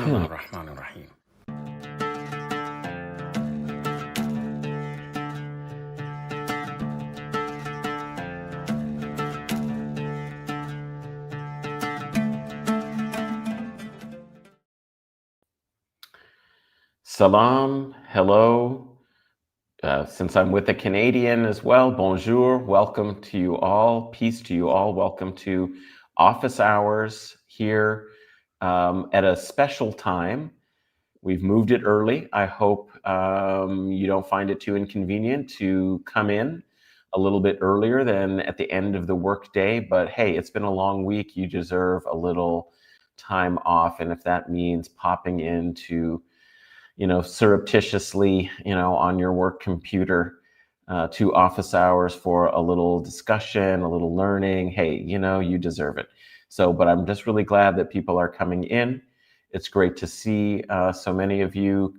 Bismillahirrahmanirrahim. Salam, hello. Since I'm with a Canadian as well, bonjour, welcome to you all, peace to you all. Welcome to office hours here at a special time. We've moved it early. I hope you don't find it too inconvenient to come in a little bit earlier than at the end of the workday. But hey, it's been a long week. You deserve a little time off. And if that means popping into surreptitiously, on your work computer to office hours for a little discussion, a little learning, hey, you deserve it. So, but I'm just really glad that people are coming in. It's great to see so many of you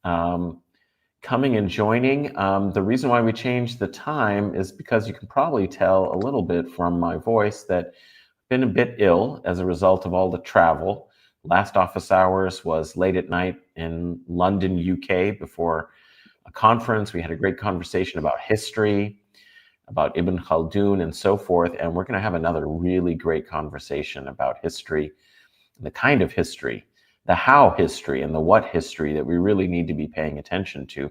coming and joining. The reason why we changed the time is because you can probably tell a little bit from my voice that I've been a bit ill as a result of all the travel. Last office hours was late at night in London, UK, before a conference. We had a great conversation about history, about Ibn Khaldun and so forth. And we're going to have another really great conversation about history, the kind of history, the how history and the what history that we really need to be paying attention to.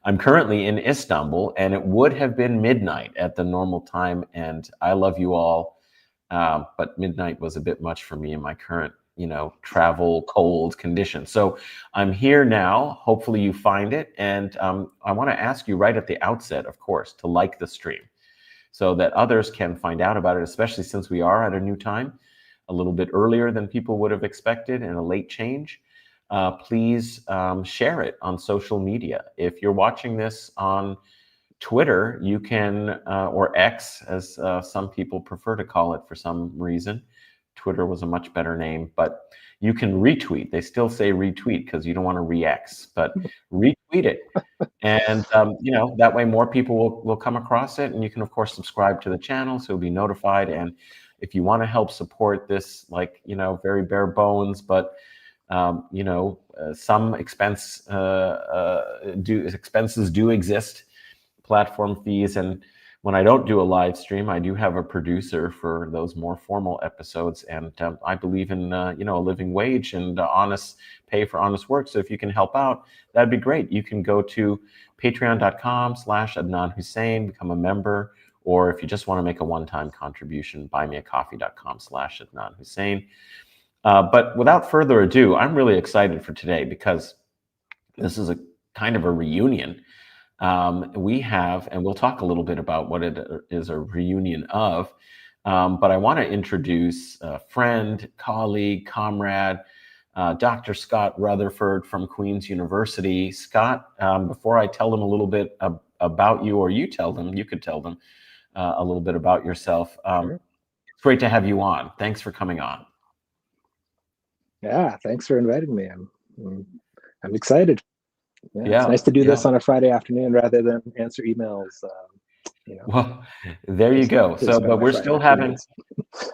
I'm currently in Istanbul, and it would have been midnight at the normal time. And I love you all, but midnight was a bit much for me in my current travel cold conditions. So I'm here now. Hopefully you find it. And I want to ask you right at the outset, of course, to like the stream so that others can find out about it, especially since we are at a new time, a little bit earlier than people would have expected and a late change. Please share it on social media. If you're watching this on Twitter, you can, or X, as some people prefer to call it for some reason. Twitter was a much better name, but you can retweet. They still say retweet because you don't want to re-X, but retweet it. And, that way more people will come across it. And you can, of course, subscribe to the channel so you'll be notified. And if you want to help support this, very bare bones, but, some expenses do exist, platform fees. And when I don't do a live stream, I do have a producer for those more formal episodes. And I believe in, a living wage and honest pay for honest work. So if you can help out, that'd be great. You can go to patreon.com/Adnan Hussein, become a member. Or if you just want to make a one-time contribution, buymeacoffee.com/Adnan Hussein. But without further ado, I'm really excited for today because this is a kind of a reunion. We have, and we'll talk a little bit about what it is a reunion of, but I want to introduce a friend, colleague, comrade, Dr. Scott Rutherford from Queen's University. Scott, before I tell them a little bit about you, or you could tell them a little bit about yourself. Sure. It's great to have you on. Thanks for coming on. Yeah, thanks for inviting me. I'm excited. Yeah, it's nice to do this on a Friday afternoon rather than answer emails. Well, there you go. So, but we're still having.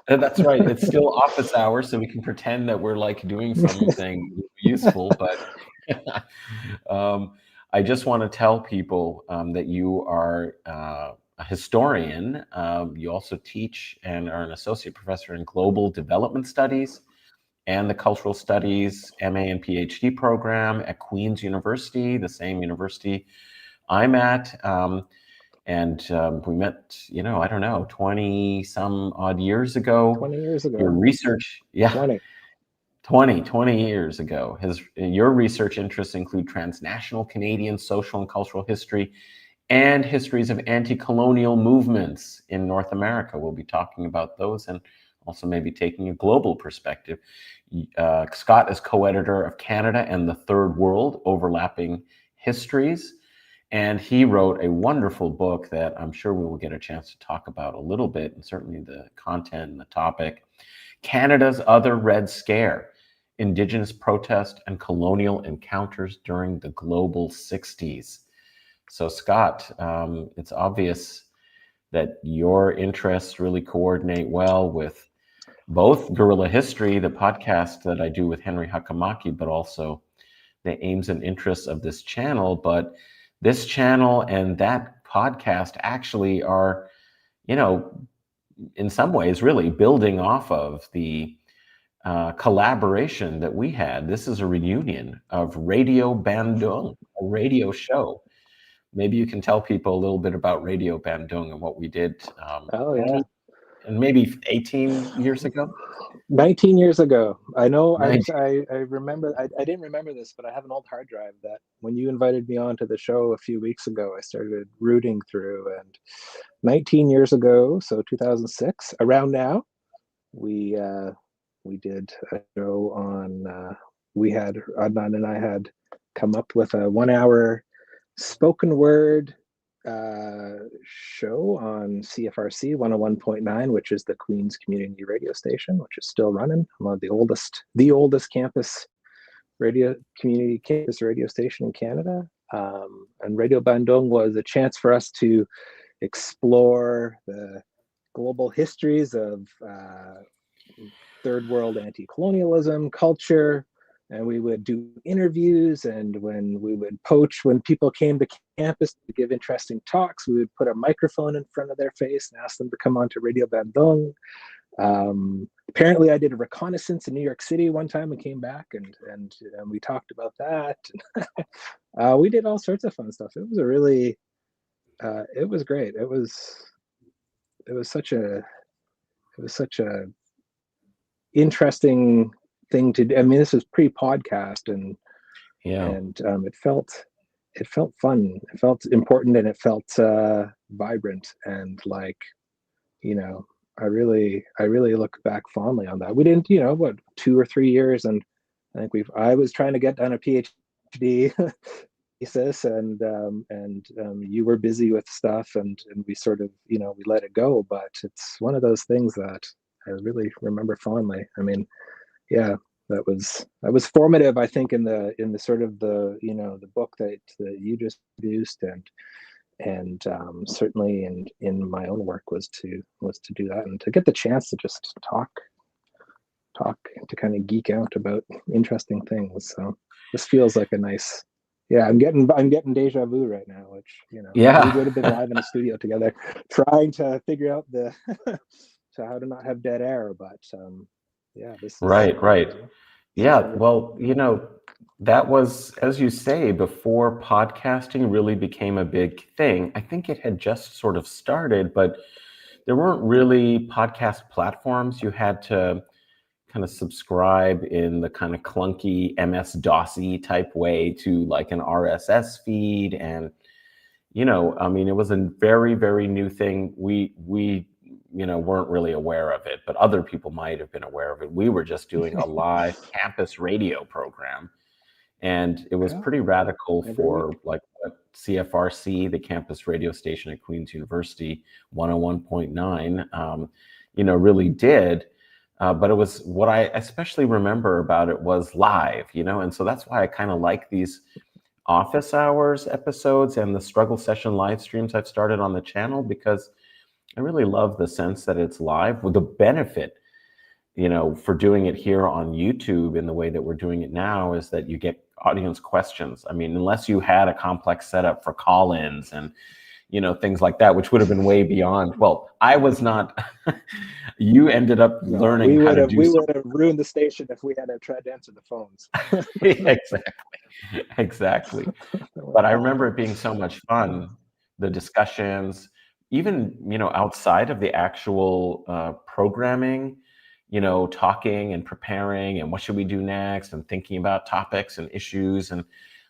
That's right. It's still office hours, so we can pretend that we're doing something useful. But I just want to tell people that you are a historian. You also teach and are an associate professor in global development studies and the cultural studies MA and PhD program at Queen's University, the same university I'm at. And we met, 20 some odd years ago. 20 years ago. Your research, 20 years ago. Your research interests include transnational Canadian social and cultural history and histories of anti-colonial movements in North America. We'll be talking about those and also maybe taking a global perspective. Scott is co-editor of Canada and the Third World, Overlapping Histories. And he wrote a wonderful book that I'm sure we will get a chance to talk about a little bit, and certainly the content and the topic. Canada's Other Red Scare, Indigenous Protest and Colonial Encounters During the Global 60s. So Scott, it's obvious that your interests really coordinate well with both Guerrilla History, the podcast that I do with Henry Hakamaki, but also the aims and interests of this channel. But this channel and that podcast actually are, in some ways really building off of the collaboration that we had. This is a reunion of Radio Bandung, a radio show. Maybe you can tell people a little bit about Radio Bandung and what we did. And maybe 18 years ago? 19 years ago. I know. I remember. I didn't remember this, but I have an old hard drive that when you invited me onto the show a few weeks ago, I started rooting through. And 19 years ago, so 2006, around now, we did a show on. We had Adnan and I had come up with a 1 hour spoken word show on CFRC 101.9, which is the Queen's community radio station, which is still running. One of the oldest campus community campus radio station in Canada. And Radio Bandung was a chance for us to explore the global histories of third world anti-colonialism culture. And we would do interviews, and when people came to campus to give interesting talks, we would put a microphone in front of their face and ask them to come on to Radio Bandung. Apparently I did a reconnaissance in New York City one time and came back, and we talked about that. We did all sorts of fun stuff. It was it was great. It was such a interesting thing to do. I mean, this was pre-podcast, and it felt fun. It felt important, and it felt vibrant, and like, I really look back fondly on that. We didn't, 2 or 3 years, and I think I was trying to get done a PhD thesis, and you were busy with stuff, and we sort of, we let it go. But it's one of those things that I really remember fondly. I mean, yeah, that was formative, I think, in the sort of the book that you just produced, and certainly in my own work was to do that, and to get the chance to just talk to kind of geek out about interesting things. So this feels like a nice, I'm getting deja vu right now, which we would have been live in a studio together trying to figure out to how to not have dead air, but this is right. Yeah, well, that was, as you say, before podcasting really became a big thing. I think it had just sort of started, but there weren't really podcast platforms. You had to kind of subscribe in the kind of clunky MS-DOSy type way to like an RSS feed, and I mean, it was a very, very new thing. We weren't really aware of it, but other people might have been aware of it. We were just doing a live campus radio program, and it was pretty radical for like what CFRC, the campus radio station at Queen's University, 101.9, really did. But it was, what I especially remember about it was live, and so that's why I kind of like these office hours episodes and the struggle session live streams I've started on the channel, because I really love the sense that it's live. With the benefit, for doing it here on YouTube in the way that we're doing it now, is that you get audience questions. I mean, unless you had a complex setup for call-ins and, things like that, which would have been way beyond. Well, I was not. You ended up learning how to do. We would have ruined the station if we had tried to answer the phones. Exactly. But I remember it being so much fun, the discussions, even, outside of the actual programming, talking and preparing and what should we do next, and thinking about topics and issues, and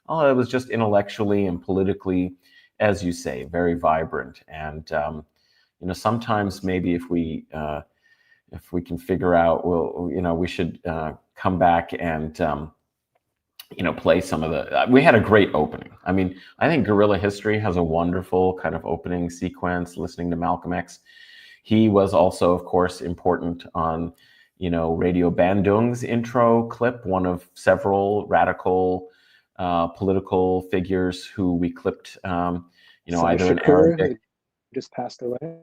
all it was just intellectually and politically, as you say, very vibrant. And sometimes maybe if we can figure out, we should come back and play some of the. We had a great opening. I mean, I think Guerrilla History has a wonderful kind of opening sequence. Listening to Malcolm X, he was also, of course, important on Radio Bandung's intro clip, one of several radical political figures who we clipped. Either in Arabic. Just passed away.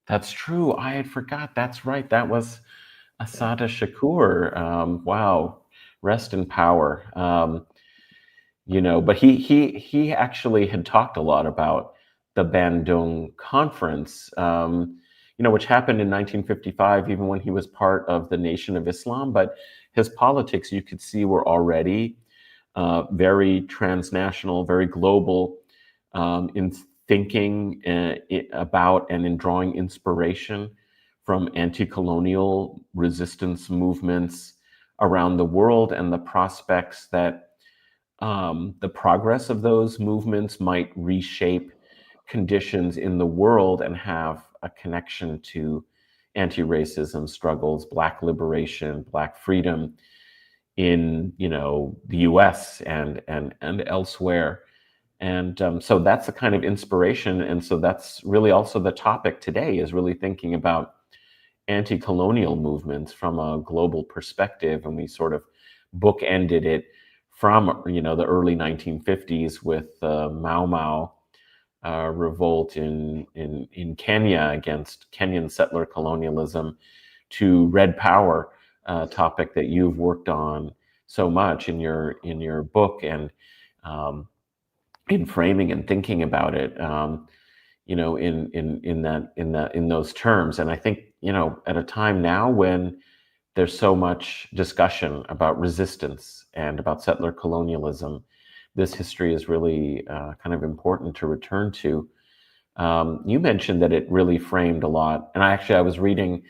That's true. I had forgot. That's right. That was Asada Shakur, wow, rest in power. But he actually had talked a lot about the Bandung Conference, which happened in 1955, even when he was part of the Nation of Islam. But his politics, you could see, were already very transnational, very global, in thinking about and in drawing inspiration from anti-colonial resistance movements around the world, and the prospects that the progress of those movements might reshape conditions in the world and have a connection to anti-racism struggles, Black liberation, Black freedom in the U.S. and elsewhere. And so that's a kind of inspiration. And so that's really also the topic today, is really thinking about anti-colonial movements from a global perspective. And we sort of bookended it from the early 1950s with the Mau Mau revolt in Kenya against Kenyan settler colonialism, to Red Power, topic that you've worked on so much in your book, and in framing and thinking about it, in those terms. And I think at a time now when there's so much discussion about resistance and about settler colonialism, this history is really kind of important to return to. You mentioned that it really framed a lot, and I was rereading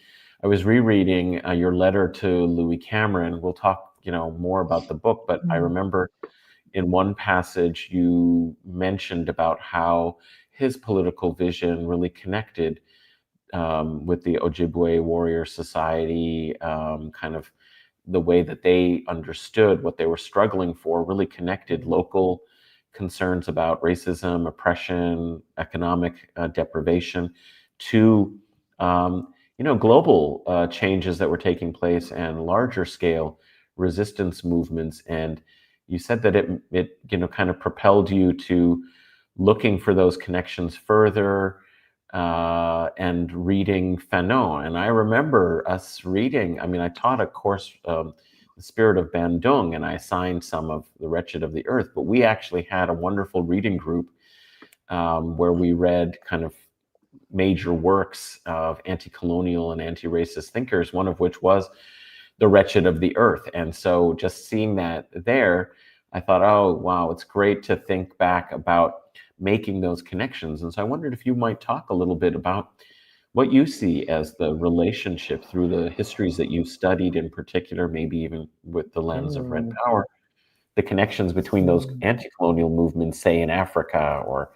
your letter to Louis Cameron. We'll talk, more about the book, but I remember in one passage you mentioned about how his political vision really connected with the Ojibwe Warrior Society, kind of the way that they understood what they were struggling for, really connected local concerns about racism, oppression, economic deprivation to global changes that were taking place and larger scale resistance movements. And you said that it kind of propelled you to looking for those connections further, and reading Fanon. And I remember us reading, I taught a course, The Spirit of Bandung, and I assigned some of The Wretched of the Earth, but we actually had a wonderful reading group where we read kind of major works of anti-colonial and anti-racist thinkers, one of which was The Wretched of the Earth. And so just seeing that there, I thought, oh, wow, it's great to think back about making those connections. And so I wondered if you might talk a little bit about what you see as the relationship through the histories that you've studied, in particular, maybe even with the lens of Red Power, the connections between those anti-colonial movements, say in Africa or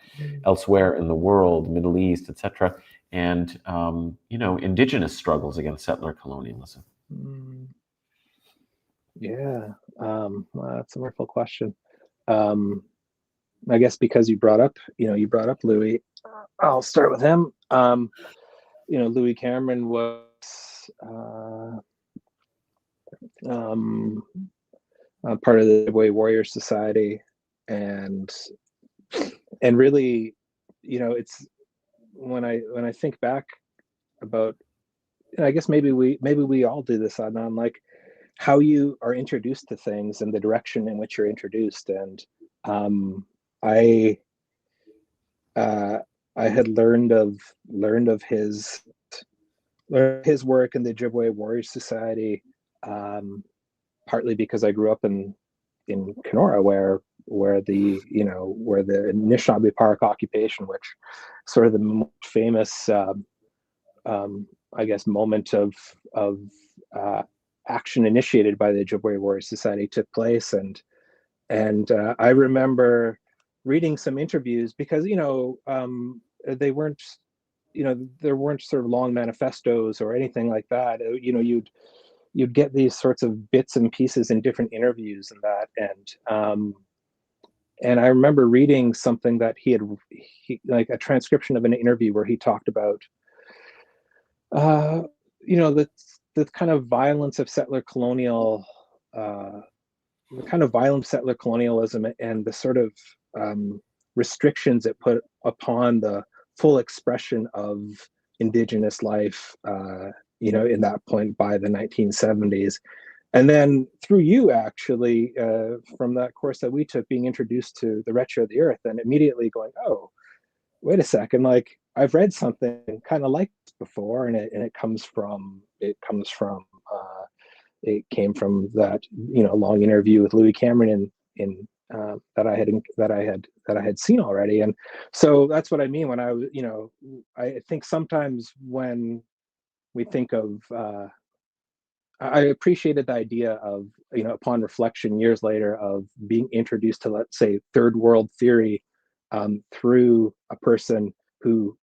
elsewhere in the world, Middle East, etc., and indigenous struggles against settler colonialism. Yeah, that's a wonderful question. I guess because you brought up Louis, I'll start with him. Louis Cameron was part of the Ojibwe Warrior Society, and really, it's when I think back about, I guess maybe we all do this, Adnan, like how you are introduced to things and the direction in which you're introduced. And I had learned of his work in the Ojibwe Warrior Society, partly because I grew up in Kenora, where the Anishinaabe Park occupation, which sort of the most famous I guess moment of action initiated by the Ojibwe Warrior Society took place. And I remember reading some interviews, because they weren't, there weren't sort of long manifestos or anything like that. You'd get these sorts of bits and pieces in different interviews and that. And I remember reading something that he like a transcription of an interview where he talked about the kind of violence of settler colonial, the kind of violent settler colonialism, and the sort of restrictions it put upon the full expression of indigenous life, in that point by the 1970s. And then through you, actually, from that course that we took, being introduced to the Retro of the Earth, and immediately going, oh, wait a second, like I've read something kind of like this before, and it came from that long interview with Louis Cameron that I had seen already. And so that's what I mean when I think sometimes when we think of I appreciated the idea of, upon reflection years later, of being introduced to, let's say, third world theory through a person who,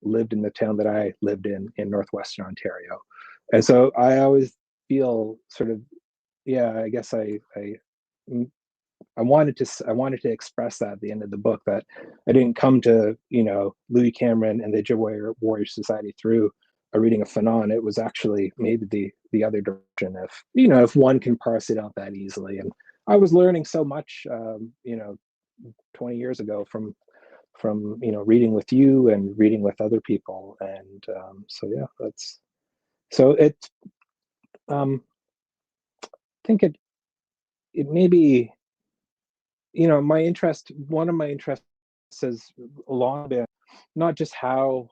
lived in the town that I lived in Northwestern Ontario. And so I always feel sort of, I guess I wanted to express that at the end of the book, that I didn't come to, Louis Cameron and the Ojibwe Warrior Society through a reading of Fanon. It was actually maybe the other direction, if one can parse it out that easily. And I was learning so much, 20 years ago from reading with you and reading with other people. And I think it maybe, one of my interests has long been not just how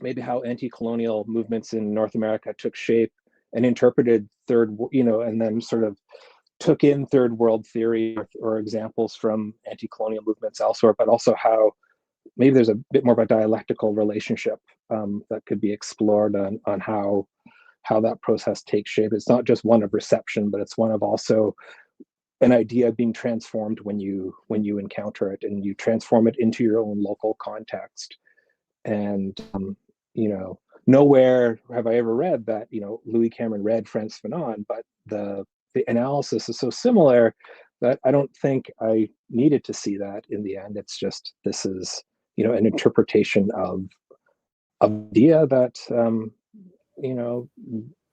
maybe how anti-colonial movements in North America took shape and interpreted and then sort of took in third world theory or examples from anti-colonial movements elsewhere, but also how maybe there's a bit more of a dialectical relationship that could be explored on how that process takes shape. It's not just one of reception, but it's one of also an idea being transformed when you encounter it, and you transform it into your own local context. And nowhere have I ever read that Louis Cameron read Frantz Fanon, but the analysis is so similar that I don't think I needed to see that in the end. It's just, this is an interpretation of idea that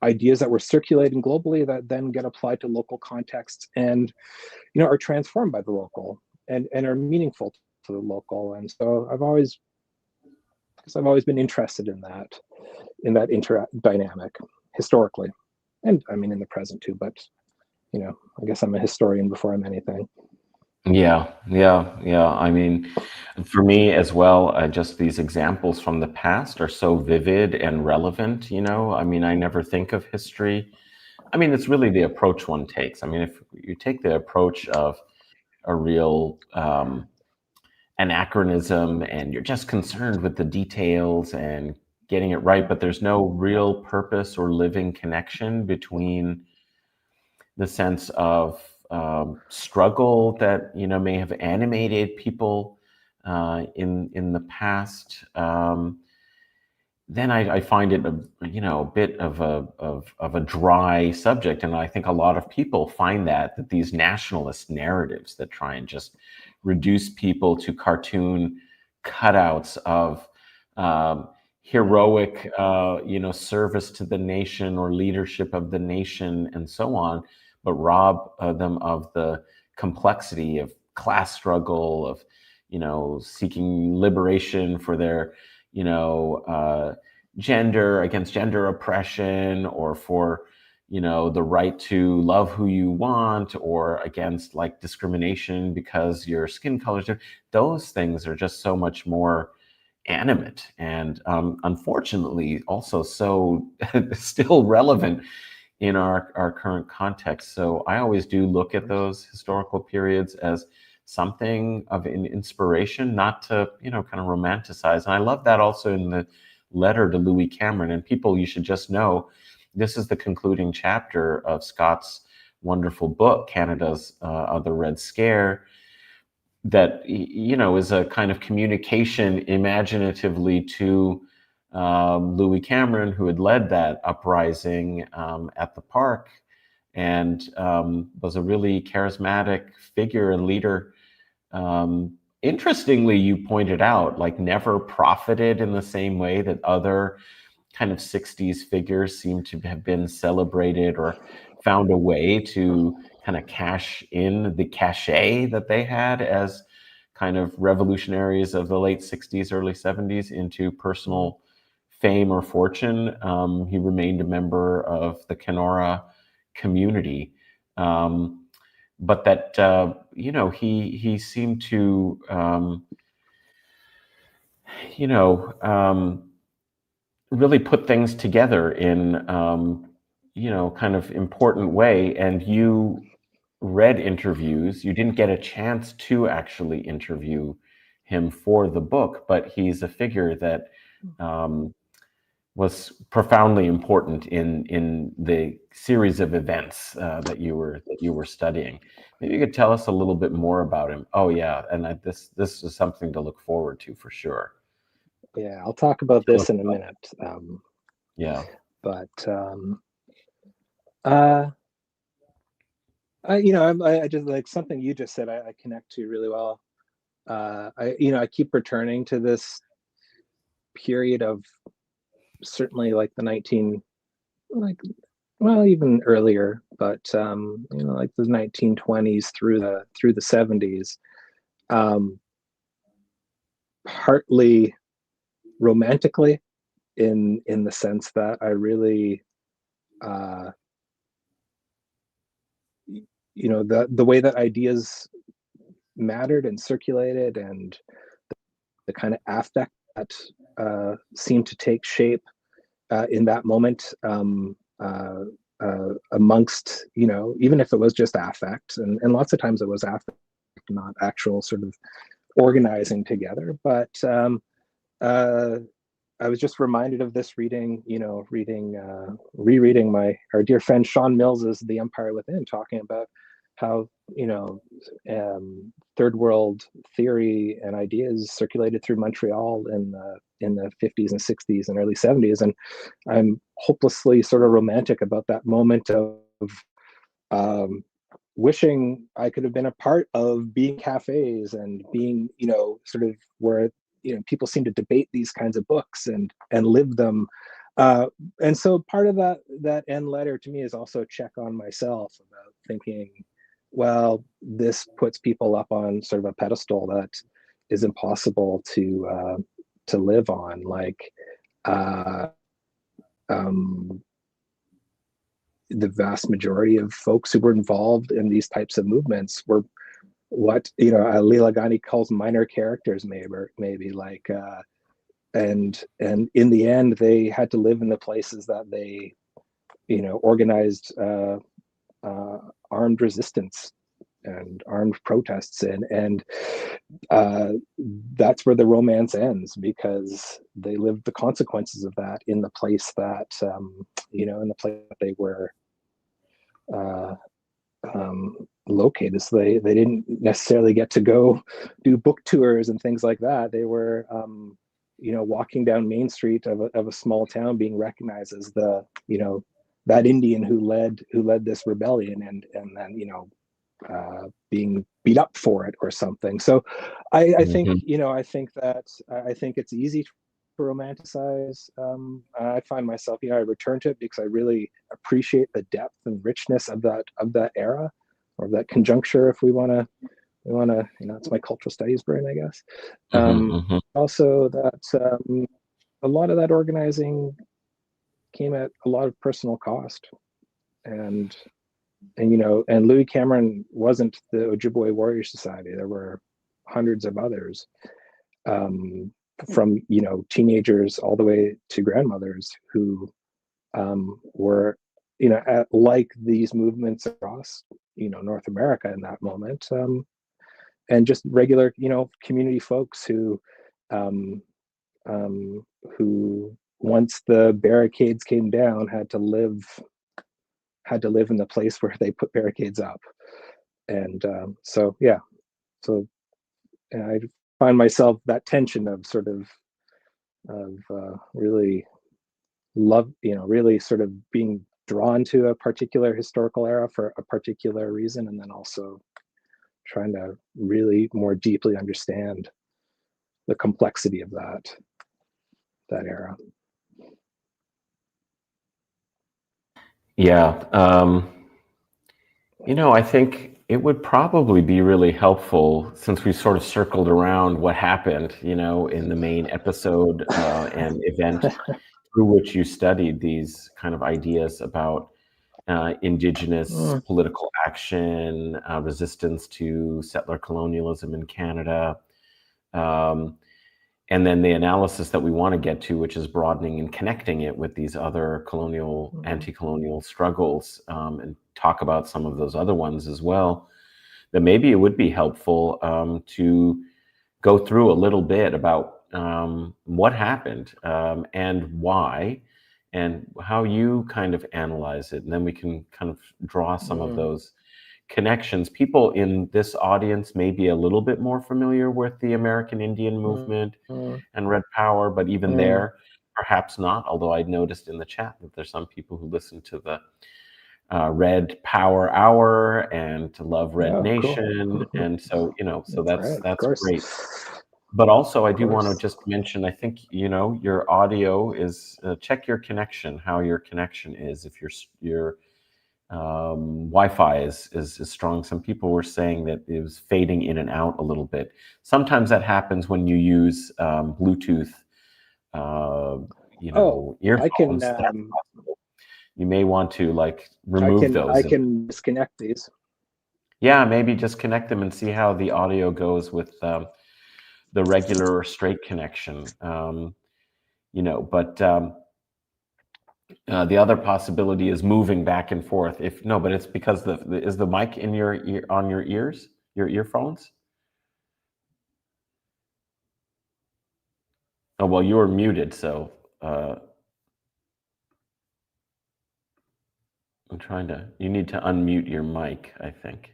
ideas that were circulating globally that then get applied to local contexts and are transformed by the local and are meaningful to the local. And so I've always been interested in that dynamic historically, and I mean in the present too, but I guess I'm a historian before I'm anything. Yeah. I mean, for me as well, just these examples from the past are so vivid and relevant. I mean, I never think of history. I mean, it's really the approach one takes. I mean, if you take the approach of a real anachronism and you're just concerned with the details and getting it right, but there's no real purpose or living connection between the sense of struggle that may have animated people in the past, then I find it a bit of a dry subject, and I think a lot of people find that these nationalist narratives that try and just reduce people to cartoon cutouts of heroic service to the nation or leadership of the nation and so on, but rob them of the complexity of class struggle, of seeking liberation for their gender, against gender oppression, or for the right to love who you want, or against like discrimination because your skin color is different. Those things are just so much more animate and unfortunately also so still relevant in our current context. So I always do look at those historical periods as something of an inspiration, not to kind of romanticize. And I love that also in the letter to Louis Cameron. And people, you should just know, this is the concluding chapter of Scott's wonderful book, Canada's The Red Scare, that is a kind of communication imaginatively to Louis Cameron, who had led that uprising at the park and was a really charismatic figure and leader. Interestingly, you pointed out, like, never profited in the same way that other kind of 60s figures seem to have been celebrated or found a way to kind of cash in the cachet that they had as kind of revolutionaries of the late 60s, early 70s into personal fame or fortune. He remained a member of the Kenora community, but that he seemed to really put things together in kind of important way. And you read interviews. You didn't get a chance to actually interview him for the book, but he's a figure that was profoundly important in the series of events that you were studying. Maybe you could tell us a little bit more about him. Oh yeah, and this is something to look forward to for sure. Yeah, I'll talk about this in a minute. Yeah. But I just like something you just said. I connect to really well. I keep returning to this period of certainly like the even earlier, but like the 1920s through the 70s, partly romantically, in the sense that I really the way that ideas mattered and circulated, and the kind of affect that seemed to take shape in that moment, amongst, even if it was just affect, and lots of times it was affect, not actual sort of organizing together. But I was just reminded of this rereading our dear friend Sean Mills's The Empire Within, talking about how third world theory and ideas circulated through Montreal in the 50s and 60s and early 70s, and I'm hopelessly sort of romantic about that moment of wishing I could have been a part of being cafes and being sort of where people seem to debate these kinds of books and live them. And so part of that end letter to me is also a check on myself about thinking, well, this puts people up on sort of a pedestal that is impossible to live on. Like the vast majority of folks who were involved in these types of movements were what Leela Ghani calls minor characters, maybe like and in the end they had to live in the places that they organized armed resistance and armed protests in, and that's where the romance ends, because they lived the consequences of that in the place that in the place that they were located. So they didn't necessarily get to go do book tours and things like that. They were walking down Main Street of a small town, being recognized as the that Indian who led this rebellion, and then being beat up for it or something. So I think I think it's easy to romanticize. I find myself, I return to it because I really appreciate the depth and richness of that era, or that conjuncture, if we want to, it's my cultural studies brain, I guess. Also, that a lot of that organizing came at a lot of personal cost, and Louis Cameron wasn't the Ojibwe Warrior Society. There were hundreds of others, from teenagers all the way to grandmothers, who were like these movements across North America in that moment, and just regular community folks who once the barricades came down had to live in the place where they put barricades up. And so I find myself that tension of sort of really really sort of being drawn to a particular historical era for a particular reason, and then also trying to really more deeply understand the complexity of that era. Yeah. I think it would probably be really helpful, since we sort of circled around what happened, in the main episode and event, through which you studied these kind of ideas about indigenous political action, resistance to settler colonialism in Canada, and then the analysis that we want to get to, which is broadening and connecting it with these other colonial, anti-colonial struggles, and talk about some of those other ones as well, that maybe it would be helpful to go through a little bit about what happened and why, and how you kind of analyze it. And then we can kind of draw some of those connections. People in this audience may be a little bit more familiar with the American Indian movement and Red Power, but even there, perhaps not. Although I noticed in the chat that there's some people who listen to the Red Power Hour and to Love Red Nation, cool. And so so that's great. But also, I do want to just mention, I think your audio is check your connection, how your connection is. If your Wi-Fi is strong. Some people were saying that it was fading in and out a little bit. Sometimes that happens when you use Bluetooth, earphones. You may want to remove those. I can disconnect these. Yeah, maybe just connect them and see how the audio goes with the regular or straight connection. But the other possibility is moving back and forth. But it's because is the mic in your ear, on your ears, your earphones? Oh, well, you were muted, so you need to unmute your mic, I think,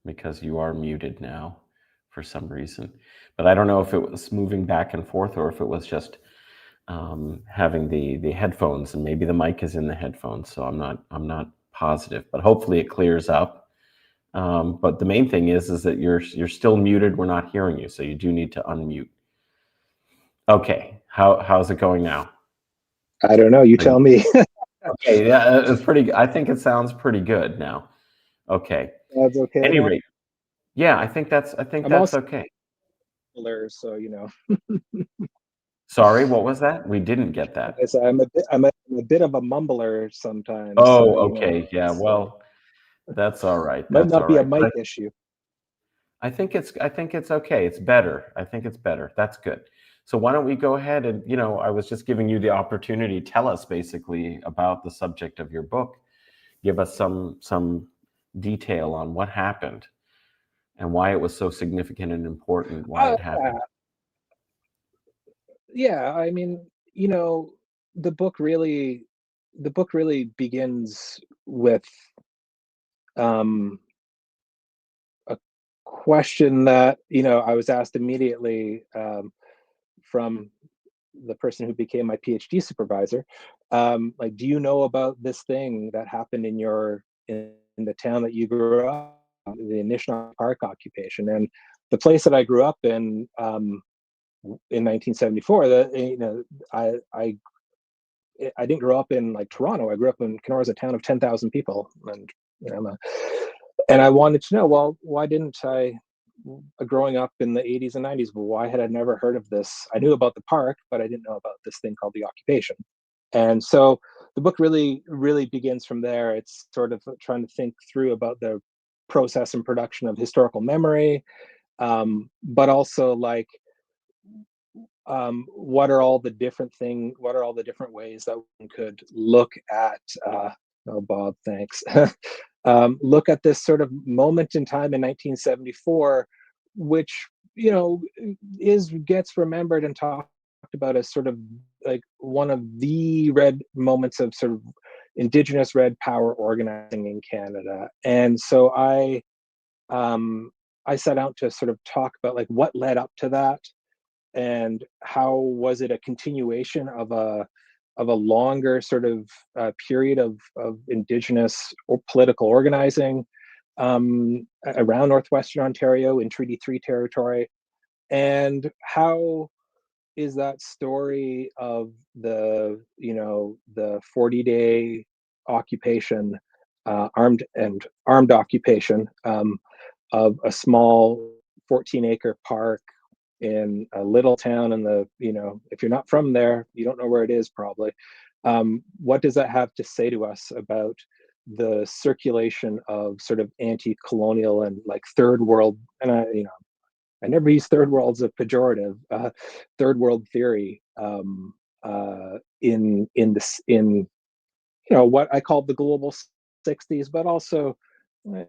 because you are muted now for some reason. But I don't know if it was moving back and forth or if it was just having the headphones, and maybe the mic is in the headphones. So I'm not positive, but hopefully it clears up. But the main thing is that you're still muted. We're not hearing you, so you do need to unmute. Okay, how's it going now? I don't know. You tell me. Okay, yeah, it's pretty. I think it sounds pretty good now. Okay. That's okay. At any rate, yeah, I think that's okay. So Sorry, what was that? We didn't get that. I'm a bit of a mumbler sometimes. Oh, so, okay, yeah. Well, that's all right. Might not be a mic issue. I think it's okay. It's better. I think it's better. That's good. So why don't we go ahead and, I was just giving you the opportunity. Tell us basically about the subject of your book. Give us some detail on what happened and why it was so significant and important, why it happened. Yeah, I mean, the book really begins with a question that I was asked immediately from the person who became my PhD supervisor. Do you know about this thing that happened in the town that you grew up, the National Park occupation? And the place that I grew up in 1974, that I didn't grow up in Toronto. I grew up in Kenora, a town of 10,000 people, and and I wanted to know, well, why didn't I, growing up in the 80s and 90s, why had I never heard of this? I knew about the park, but I didn't know about this thing called the occupation. And so the book really begins from there. It's sort of trying to think through about the process and production of historical memory, but also what are all the different ways that one could look at oh, Bob, thanks. Look at this sort of moment in time in 1974, which gets remembered and talked about as sort of one of the red moments of sort of Indigenous Red Power organizing in Canada. And so I set out to sort of talk about what led up to that, and how was it a continuation of a longer sort of period of Indigenous or political organizing around Northwestern Ontario in Treaty 3 territory, and how is that story of the 40-day occupation, armed occupation of a small 14-acre park in a little town in the, if you're not from there, you don't know where it is probably. What does that have to say to us about the circulation of sort of anti-colonial and like third world, and I never use third world as a pejorative, third world theory in what I call the global 60s, but also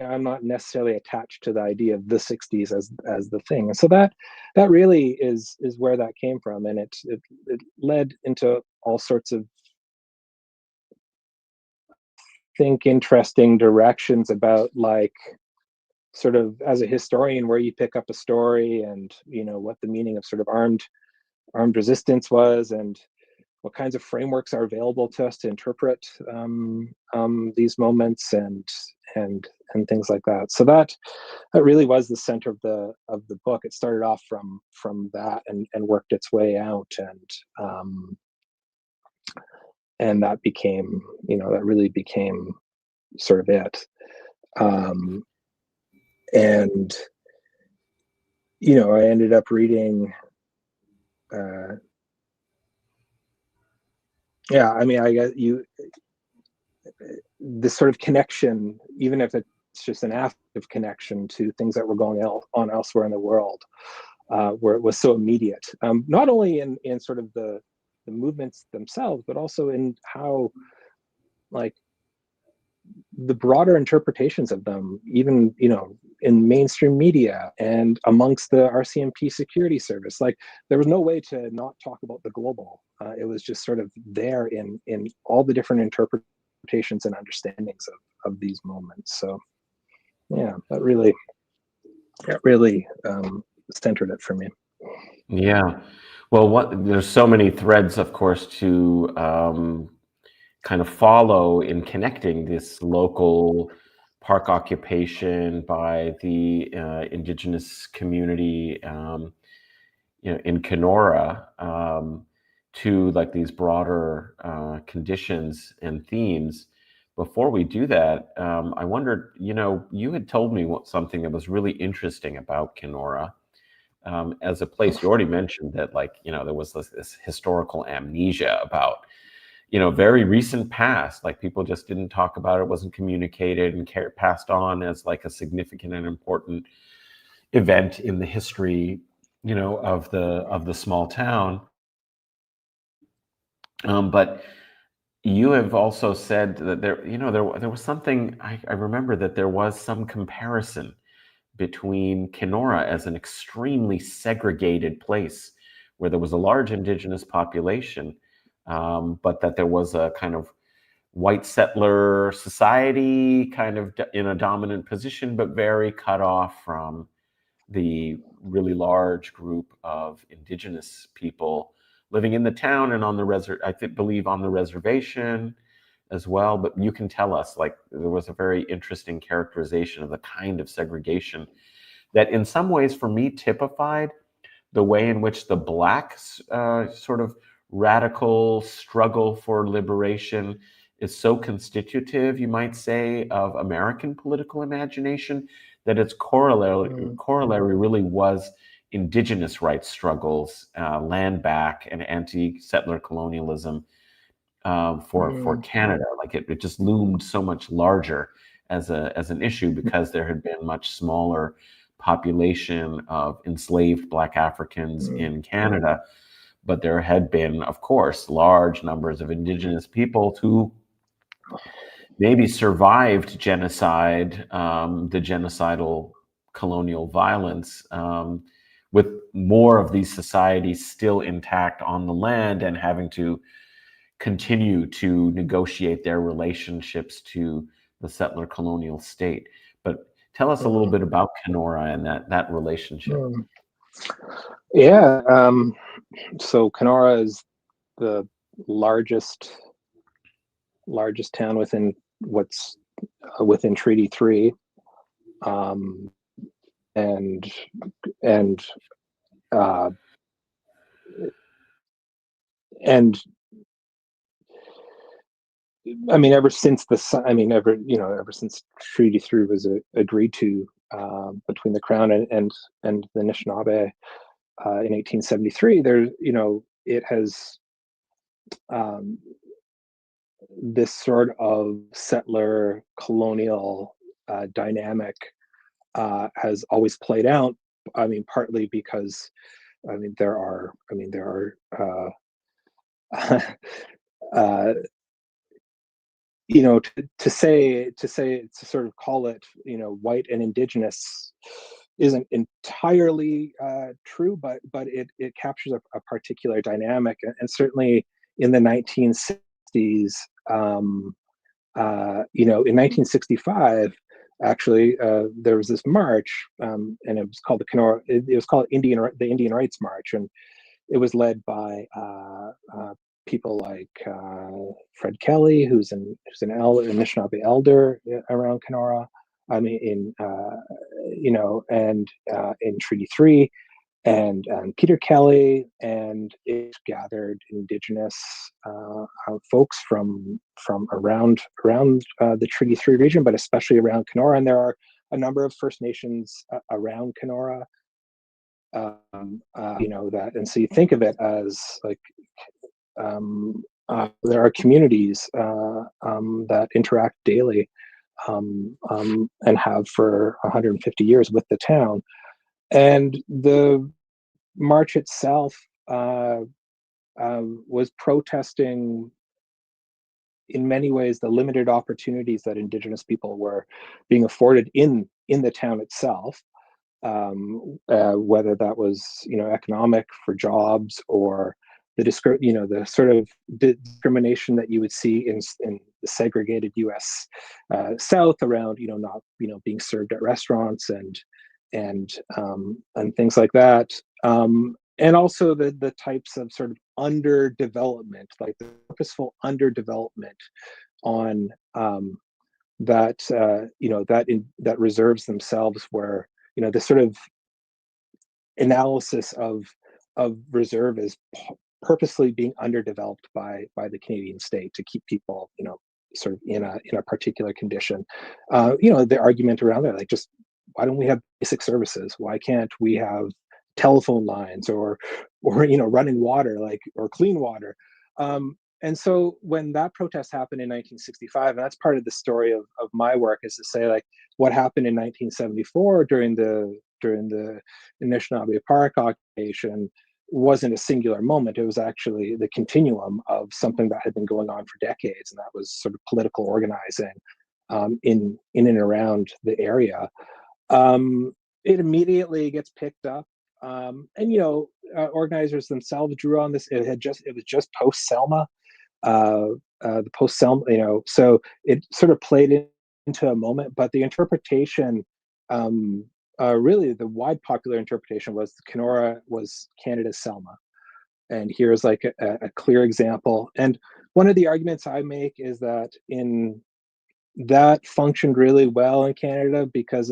I'm not necessarily attached to the idea of the 60s as the thing. And so that really is where that came from, and it led into all sorts of interesting directions about like sort of as a historian where you pick up a story and what the meaning of sort of armed resistance was, and what kinds of frameworks are available to us to interpret these moments and things like that. So that really was the center of the book. It started off from that and worked its way out, and that became that really became sort of it. And I ended up reading I guess this sort of connection, even if it's just an active connection to things that were going on elsewhere in the world, where it was so immediate, not only in sort of the movements themselves, but also in how like the broader interpretations of them, even in mainstream media and amongst the RCMP security service. Like there was no way to not talk about the global. It was just sort of there in all the different interpretations and understandings of these moments. So yeah, that really centered it for me. Yeah. Well, there's so many threads, of course, to kind of follow in connecting this local park occupation by the indigenous community, in Kenora, to like these broader conditions and themes. Before we do that, I wondered, you had told me something that was really interesting about Kenora. As a place, you already mentioned that, like, there was this historical amnesia about, very recent past, like people just didn't talk about it, wasn't communicated and passed on as like a significant and important event in the history, of the small town. But you have also said that there was something, I remember that there was some comparison between Kenora as an extremely segregated place where there was a large indigenous population, but that there was a kind of white settler society kind of in a dominant position, but very cut off from the really large group of indigenous people living in the town and on the believe on the reservation as well. But you can tell us, like, there was a very interesting characterization of the kind of segregation that in some ways for me typified the way in which the Black sort of radical struggle for liberation is so constitutive, you might say, of American political imagination, that its corollary really was indigenous rights struggles, land back, and anti-settler colonialism for Canada. Like it just loomed so much larger as an issue because there had been much smaller population of enslaved Black Africans in Canada, but there had been, of course, large numbers of indigenous peoples who maybe survived genocide, the genocidal colonial violence, with more of these societies still intact on the land and having to continue to negotiate their relationships to the settler colonial state. But tell us a little bit about Kenora and that relationship. Yeah. So Kenora is the largest town within within Treaty 3, and I mean, ever since ever since Treaty 3 was agreed to between the Crown and the Anishinaabe, in 1873, there, it has this sort of settler colonial dynamic has always played out. I mean, partly because there are to sort of call it white and indigenous isn't entirely true, but it captures a particular dynamic, and certainly in the 1960s, in 1965, actually, there was this march, and it was called the Kenora. It was called the Indian Rights March, and it was led by people like Fred Kelly, who's an Anishinaabe elder around Kenora. I mean, and in Treaty 3, and Peter Kelly, and it gathered indigenous folks from around the Treaty 3 region, but especially around Kenora. And there are a number of First Nations around Kenora. That, and so you think of it as like there are communities that interact daily and have for 150 years with the town. And the march itself was protesting, in many ways, the limited opportunities that Indigenous people were being afforded in the town itself, whether that was economic, for jobs, or the sort of discrimination that you would see in the segregated U.S. South around not being served at restaurants and things like that, and also the types of sort of underdevelopment, like the purposeful underdevelopment on that reserves themselves, where the sort of analysis of reserve is purposely being underdeveloped by the Canadian state to keep people sort of in a particular condition. The argument around that, like, just why don't we have basic services? Why can't we have telephone lines or running water, or clean water? And so when that protest happened in 1965, and that's part of the story of my work, is to say, like, what happened in 1974 during the Anishinaabe Park occupation wasn't a singular moment. It was actually the continuum of something that had been going on for decades, and that was sort of political organizing in and around the area. It immediately gets picked up, and organizers themselves drew on this. It was just post Selma, the post Selma, so it sort of played into a moment. But the interpretation, really the wide popular interpretation, was Kenora was Canada's Selma, and here's like a clear example. And one of the arguments I make is that that functioned really well in Canada because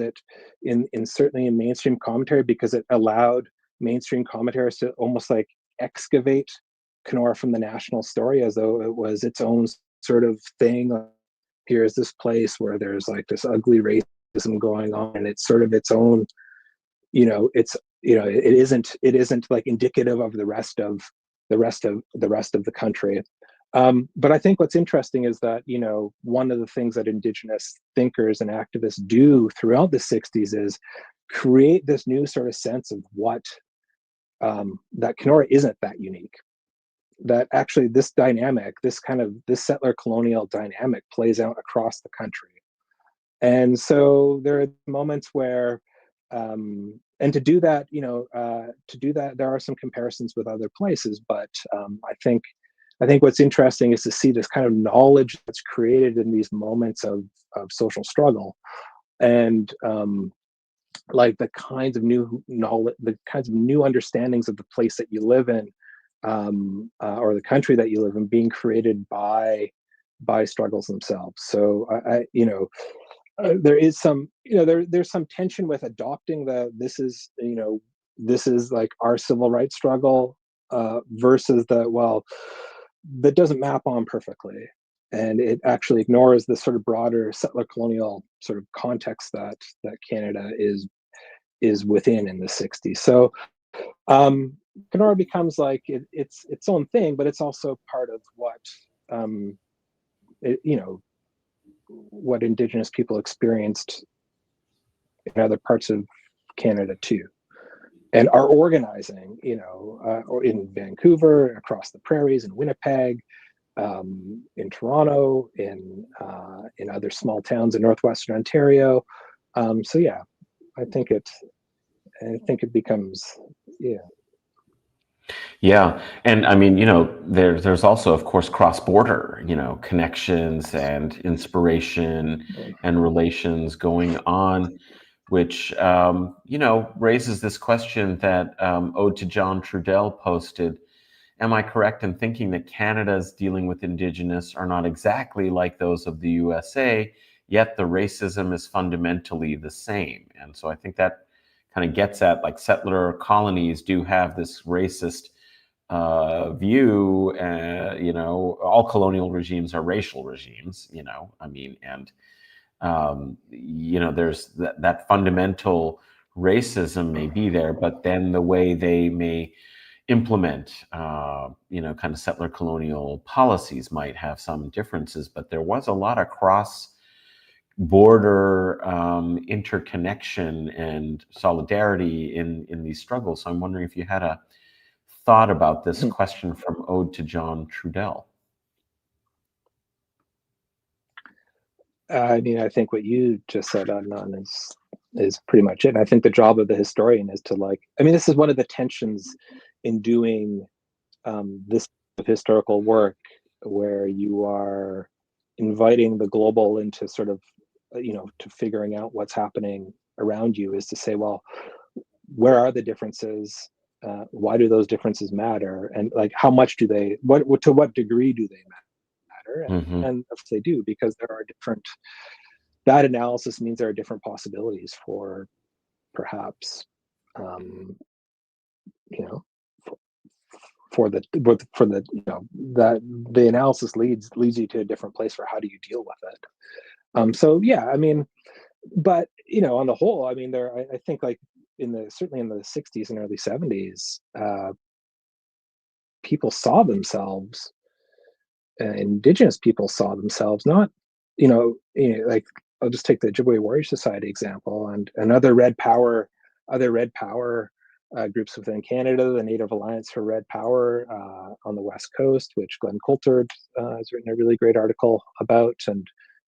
certainly in mainstream commentary, because it allowed mainstream commentators to almost like excavate Kenora from the national story as though it was its own sort of thing. Here's this place where there's like this ugly racism going on, and it's sort of its own, it isn't like indicative of the rest of the country. But I think what's interesting is that, one of the things that Indigenous thinkers and activists do throughout the 60s is create this new sort of sense of what, that Kenora isn't that unique. That actually this dynamic, this settler colonial dynamic plays out across the country. And so there are moments where, and to do that, there are some comparisons with other places, but I think what's interesting is to see this kind of knowledge that's created in these moments of social struggle, and like the kinds of new knowledge, the kinds of new understandings of the place that you live in, or the country that you live in, being created by struggles themselves. So there is some, there's some tension with adopting this is like our civil rights struggle, versus that doesn't map on perfectly, and it actually ignores the sort of broader settler colonial sort of context that Canada is within in the 60s. So Kenora becomes like it's its own thing, but it's also part of what what Indigenous people experienced in other parts of Canada too, and are organizing, or in Vancouver, across the prairies, in Winnipeg, in Toronto, in other small towns in northwestern Ontario. So yeah, I think it becomes Yeah, and I mean, there's also, of course, cross-border, connections and inspiration and relations going on, which raises this question that Ode to John Trudell posted. Am I correct in thinking that Canada's dealing with Indigenous are not exactly like those of the USA, yet the racism is fundamentally the same? And so I think that kind of gets at, like, settler colonies do have this racist view. All colonial regimes are racial regimes, I mean, and there's that fundamental racism may be there, but then the way they may implement, kind of settler colonial policies might have some differences. But there was a lot of cross-border interconnection and solidarity in these struggles. So I'm wondering if you had a thought about this question from Ode to John Trudell. I mean, I think what you just said, Adnan, is pretty much it. And I think the job of the historian is to, this is one of the tensions in doing this historical work, where you are inviting the global into sort of, to figuring out what's happening around you, is to say, well, where are the differences? Why do those differences matter? And how much do they, to what degree do they matter? And if they do, because there are different, that analysis means there are different possibilities for perhaps, for the that the analysis leads you to a different place for how do you deal with it. So yeah, I mean, but on the whole, I mean, I think, certainly in the 60s and early 70s, people saw themselves, Indigenous people saw themselves, not, I'll just take the Ojibwe Warrior Society example, and other red power groups within Canada, the Native Alliance for Red Power on the West Coast, which Glenn Coulthard has written a really great article about,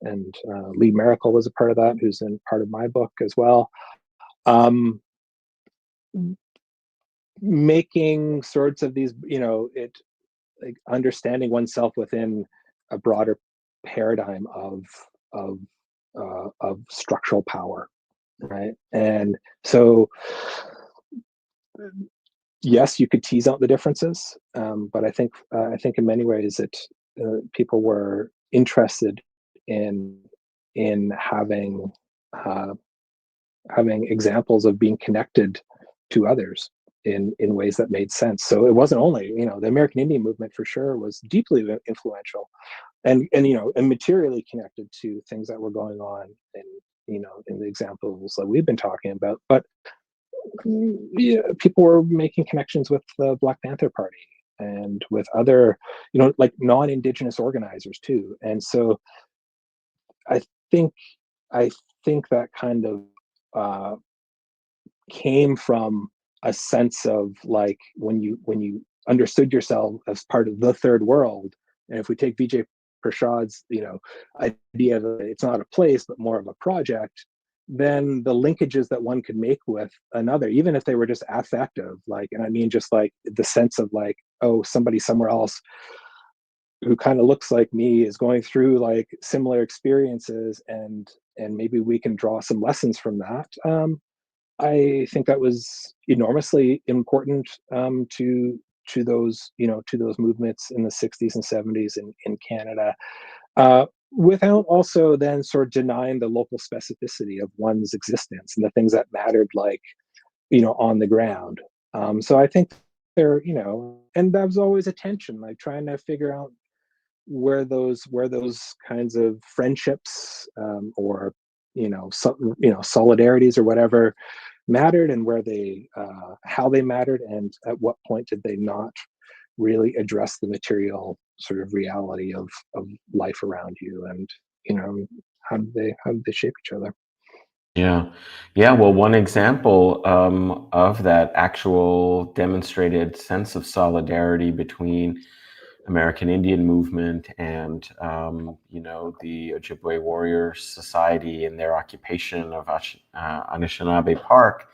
and Lee Miracle was a part of that, who's in part of my book as well. Making sorts of these, understanding oneself within a broader paradigm of structural power, right? And so, yes, you could tease out the differences, but I think in many ways people were interested in having examples of being connected to others in ways that made sense. So it wasn't only, the American Indian movement for sure was deeply influential and materially connected to things that were going on in the examples that we've been talking about. But yeah, people were making connections with the Black Panther Party and with other, non-Indigenous organizers too. And so I think that kind of came from a sense of, when you understood yourself as part of the third world. And if we take Vijay Prashad's idea that it's not a place but more of a project, then the linkages that one could make with another, even if they were just affective, and I mean just the sense of oh, somebody somewhere else who kind of looks like me is going through similar experiences, and maybe we can draw some lessons from that. I think that was enormously important to those movements in the 60s and 70s in Canada, without also then sort of denying the local specificity of one's existence and the things that mattered, on the ground. So I think there, and that was always a tension, trying to figure out where those kinds of friendships or solidarities or whatever mattered and where they how they mattered, and at what point did they not really address the material sort of reality of life around you, and how did they shape each other. Yeah. Yeah. Well, one example of that actual demonstrated sense of solidarity between American Indian movement and, the Ojibwe Warrior Society and their occupation of Anishinaabe Park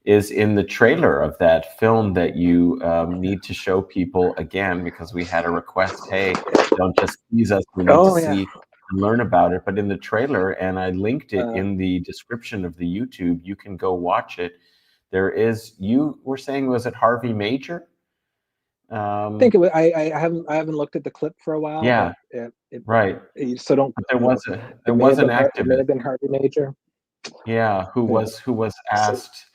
is in the trailer of that film that you need to show people again, because we had a request, hey, don't just tease us, we need to Oh yeah. see and learn about it. But in the trailer, and I linked it in the description of the YouTube, you can go watch it. There is, you were saying, was it Harvey Major? I think it was, I haven't looked at the clip for a while, Yeah, but right. so don't, But there was it may have an been it may activist, have been Harvey Major. yeah, who was So, asked,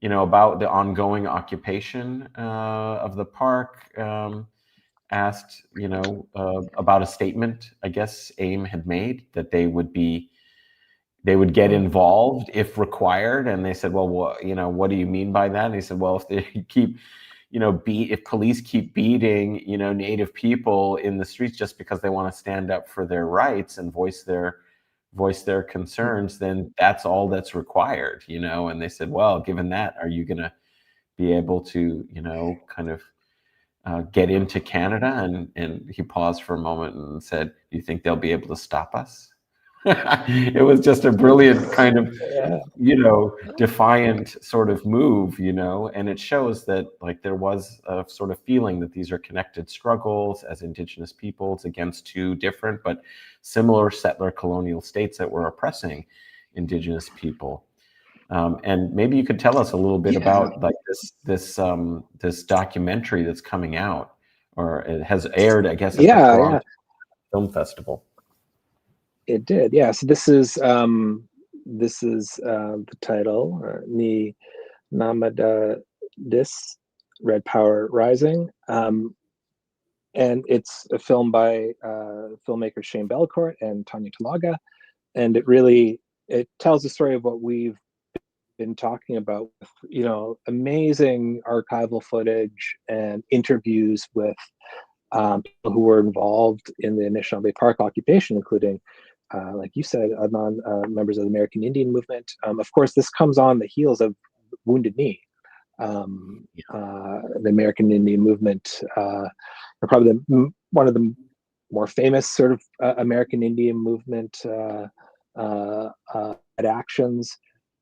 about the ongoing occupation of the park. Asked, about a statement, I guess, AIM had made that they would get involved if required, and they said, well, what do you mean by that? And he said, well, if they keep, if police keep beating, Native people in the streets just because they want to stand up for their rights and voice their concerns, then that's all that's required, And they said, well, given that, are you going to be able to, kind of get into Canada? And he paused for a moment and said, do you think they'll be able to stop us? It was just a brilliant kind of, defiant sort of move, and it shows that, like, there was a sort of feeling that these are connected struggles as Indigenous peoples against two different but similar settler colonial states that were oppressing Indigenous people. And maybe you could tell us a little bit about, like, this documentary that's coming out, or it has aired, I guess, at the Toronto Film Festival. It did, yeah. So this is the title, Ni Namada Dis, Red Power Rising, and it's a film by filmmakers Shane Belcourt and Tanya Talaga, and it tells the story of what we've been talking about, amazing archival footage and interviews with people who were involved in the Anishinaabe Park occupation, including, like you said, Adnan, members of the American Indian movement. Of course, this comes on the heels of Wounded Knee. The American Indian movement are probably one of the more famous sort of American Indian movement actions.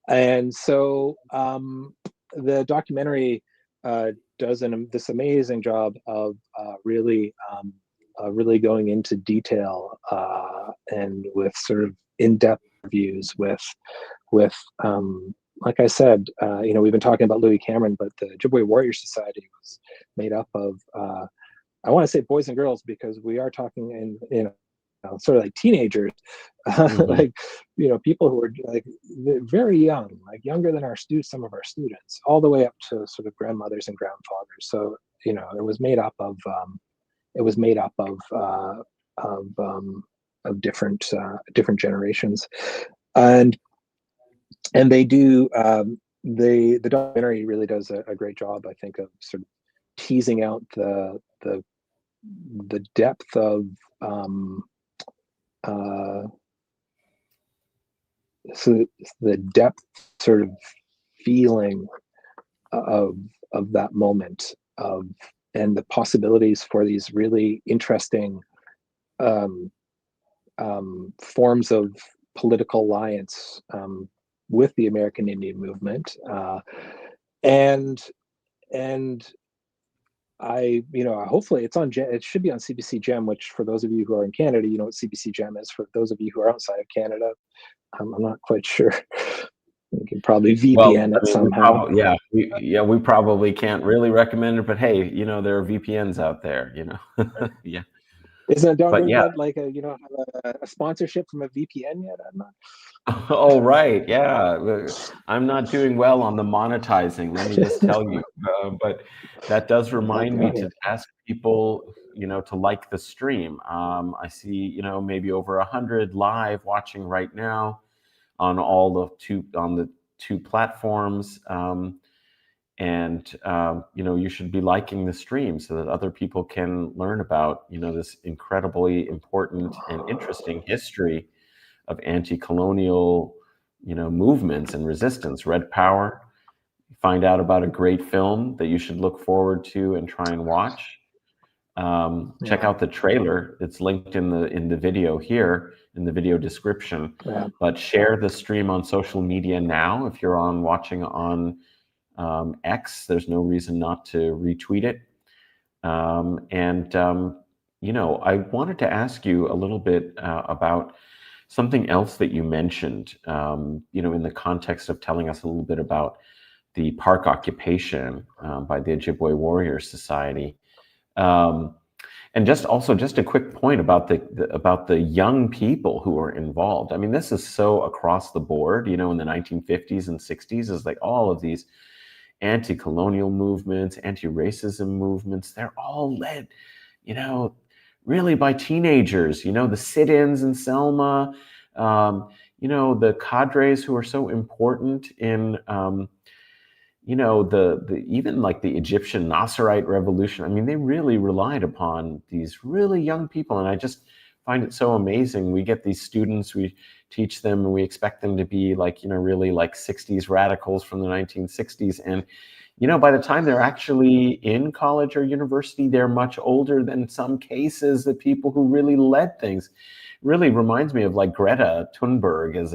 And so the documentary does this amazing job of really going into detail and with sort of in-depth reviews with like I said, we've been talking about Louis Cameron, but the Ojibwe Warrior Society was made up of I want to say boys and girls, because we are talking in sort of like teenagers, like people who are like very young, like younger than some of our students, all the way up to sort of grandmothers and grandfathers. So it was made up of different generations, and they do the documentary really does a great job, I think, of sort of teasing out the depth of so the depth sort of feeling of that moment and the possibilities for these really interesting forms of political alliance with the American Indian movement, and I, hopefully it's on. It should be on CBC Gem, which for those of you who are in Canada, you know what CBC Gem is. For those of you who are outside of Canada, I'm not quite sure. You can probably VPN it somehow. We probably can't really recommend it, but hey, there are VPNs out there, yeah. Don't we get like a sponsorship from a VPN yet? I'm not. Oh, right. Yeah. I'm not doing well on the monetizing, let me just tell you. But that does remind me to ask people, to like the stream. I see, maybe over 100 live watching right now on the to platforms, and you should be liking the stream so that other people can learn about this incredibly important and interesting history of anti-colonial movements and resistance. Red Power. Find out about a great film that you should look forward to and try and watch. Check out the trailer. It's linked in the video here, in the video description. Yeah. But share the stream on social media now. If you're watching on X, there's no reason not to retweet it. I wanted to ask you a little bit about something else that you mentioned, in the context of telling us a little bit about the park occupation by the Ojibwe Warrior Society. And just a quick point about the young people who are involved. I mean, this is so across the board, in the 1950s and 60s, is like all of these anti-colonial movements, anti-racism movements, they're all led, really by teenagers, the sit-ins in Selma, the cadres who are so important in, the even like the Egyptian Nasserite revolution. I mean, they really relied upon these really young people. And I just find it so amazing. We get these students, we teach them, and we expect them to be like, really like 60s radicals from the 1960s. And, by the time they're actually in college or university, they're much older than some cases, the people who really led things. Really reminds me of like Greta Thunberg as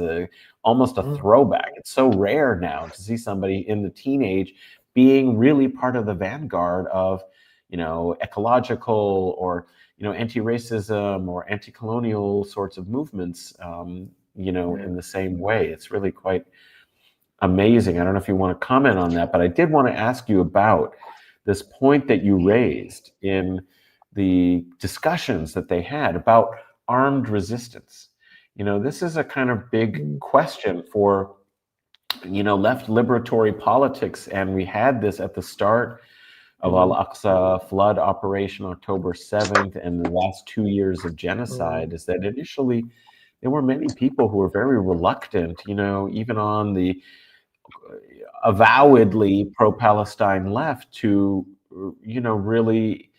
almost a throwback. It's so rare now to see somebody in the teenage being really part of the vanguard of, ecological or, anti-racism or anti-colonial sorts of movements, in the same way. It's really quite amazing. I don't know if you want to comment on that, but I did want to ask you about this point that you raised in the discussions that they had about armed resistance. This is a kind of big question for, left liberatory politics. And we had this at the start of Al-Aqsa flood operation, October 7th, and the last 2 years of genocide, is that initially there were many people who were very reluctant, even on the avowedly pro-Palestine left, to, really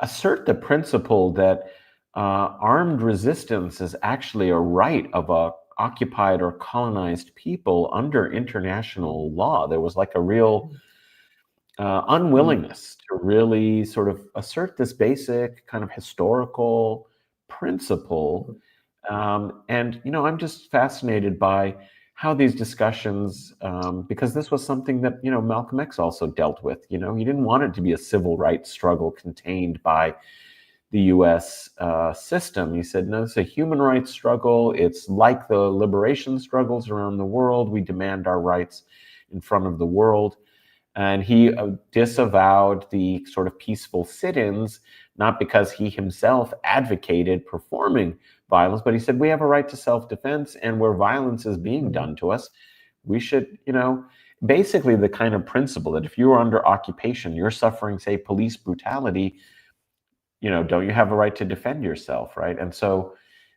assert the principle that armed resistance is actually a right of a occupied or colonized people under international law. There was like a real unwillingness to really sort of assert this basic kind of historical principle. And, I'm just fascinated by how these discussions, because this was something that, Malcolm X also dealt with. He didn't want it to be a civil rights struggle contained by the US system. He said, no, it's a human rights struggle. It's like the liberation struggles around the world. We demand our rights in front of the world. And he disavowed the sort of peaceful sit-ins, not because he himself advocated performing violence, but he said, we have a right to self-defense, and where violence is being done to us, we should, basically the kind of principle that if you are under occupation, you're suffering, say, police brutality, don't you have a right to defend yourself, right? And so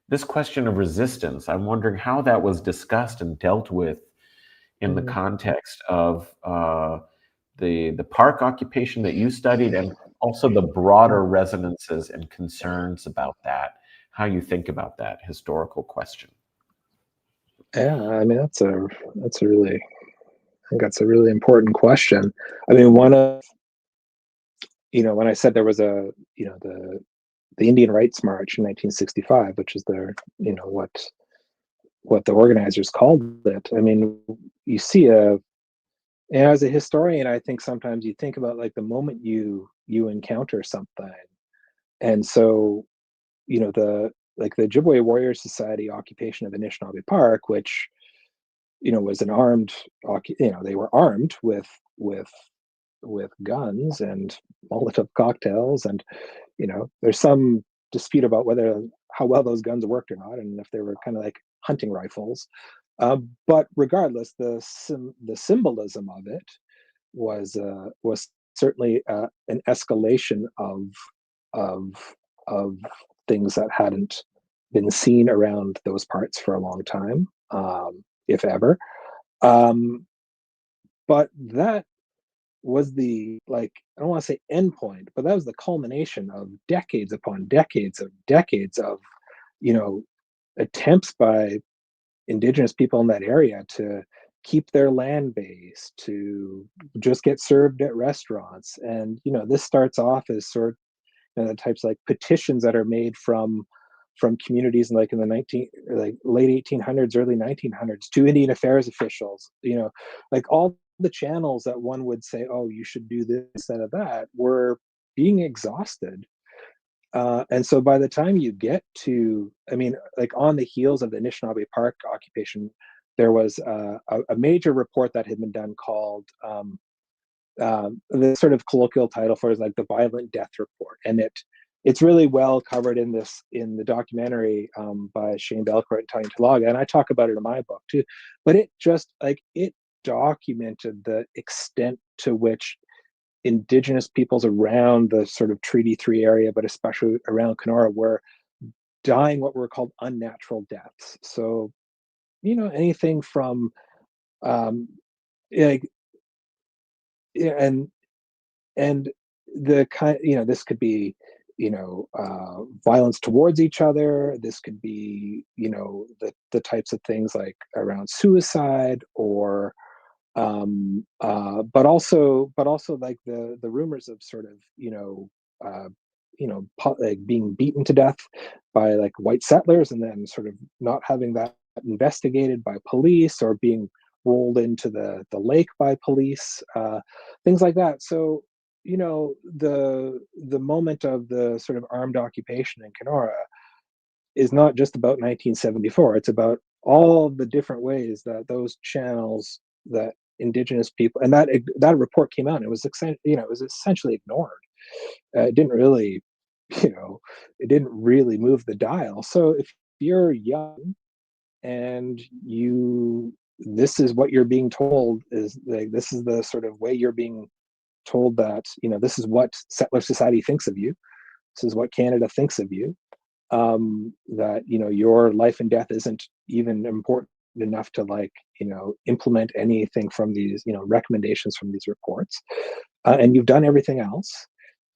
this question of resistance, I'm wondering how that was discussed and dealt with in the context of the park occupation that you studied, and also the broader resonances and concerns about that, how you think about that historical question. Yeah, I mean, I think that's a really important question. I mean, one of, when I said there was the Indian Rights March in 1965, which is what the organizers called it. I mean, you see as a historian, I think sometimes you think about like the moment you encounter something, and so the Ojibwe Warrior Society occupation of Anishinaabe Park, which was an armed, they were armed with guns and Molotov cocktails, and there's some dispute about how well those guns worked or not, and if they were kind of like hunting rifles. But regardless, the symbolism of it was certainly an escalation of things that hadn't been seen around those parts for a long time. if ever. But that was the, like, I don't want to say end point, but that was the culmination of decades upon decades of, you know, attempts by indigenous people in that area to keep their land base, to just get served at restaurants. And, you know, this starts off as sort of, you know, the types like petitions that are made from communities like in the late 1800s, early 1900s to Indian affairs officials, you know, like all the channels that one would say, oh, you should do this instead of that, were being exhausted. And so by the time you get to, I mean, like on the heels of the Anishinaabe Park occupation, there was a major report that had been done called, the sort of colloquial title for it is like the Violent Death Report. And it's really well covered in the documentary by Shane Belcourt and Tanya Talaga. And I talk about it in my book too. But it documented the extent to which indigenous peoples around the sort of Treaty 3 area, but especially around Kenora, were dying what were called unnatural deaths. So, you know, anything from like, and the kind, you know, this could be, you know, violence towards each other. This could be, you know, the types of things like around suicide, or but also like the rumors of sort of, like being beaten to death by like white settlers, and then sort of not having that investigated by police, or being rolled into the lake by police, things like that. So, you know, the moment of the sort of armed occupation in Kenora is not just about 1974. It's about all the different ways that those channels, that indigenous people, and that report came out, and it was, you know, it was essentially ignored. It didn't really, you know, it didn't really move the dial. So if you're young and this is what you're being told, is like, this is the sort of way you're being told that, you know, this is what settler society thinks of you. This is what Canada thinks of you. That, you know, your life and death isn't even important enough to, like, you know, implement anything from these, you know, recommendations from these reports. And you've done everything else.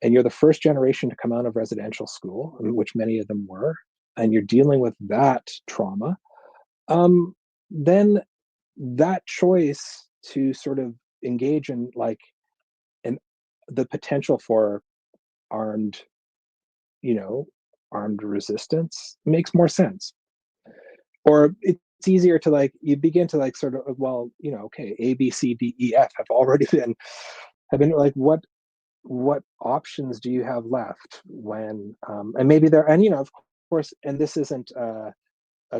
And you're the first generation to come out of residential school, which many of them were, and you're dealing with that trauma. Then that choice to sort of engage in like and the potential for armed, you know, armed resistance makes more sense. Or it's easier to, like, you begin to like sort of, well, you know, okay, A, B, C, D, E, F have already have been like, what options do you have left when, and maybe there, and, you know, of course, and this isn't a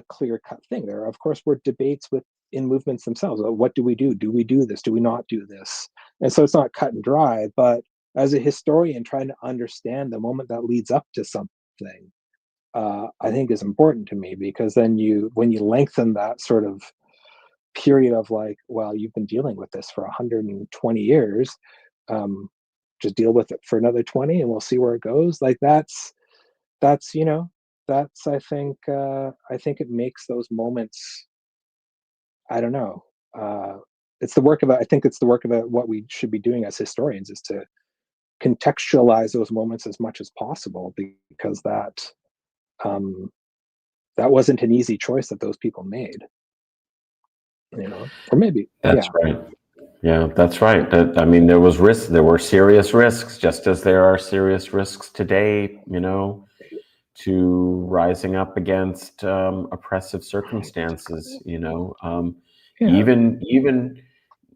clear cut thing. There, of course, were debates in movements themselves. What do we do? Do we do this? Do we not do this? And so it's not cut and dry. But as a historian, trying to understand the moment that leads up to something, I think is important to me, because then when you lengthen that sort of period of like, well, you've been dealing with this for 120 years, just deal with it for another 20, and we'll see where it goes. Like that's, you know, that's, I think it makes those moments, I don't know, it's the work of, I think it's the work of what we should be doing as historians, is to contextualize those moments as much as possible, because that wasn't an easy choice that those people made, you know, or maybe, That's yeah. right. Yeah, that's right. I mean, there were serious risks, just as there are serious risks today, you know, to rising up against oppressive circumstances, you know, Yeah. even,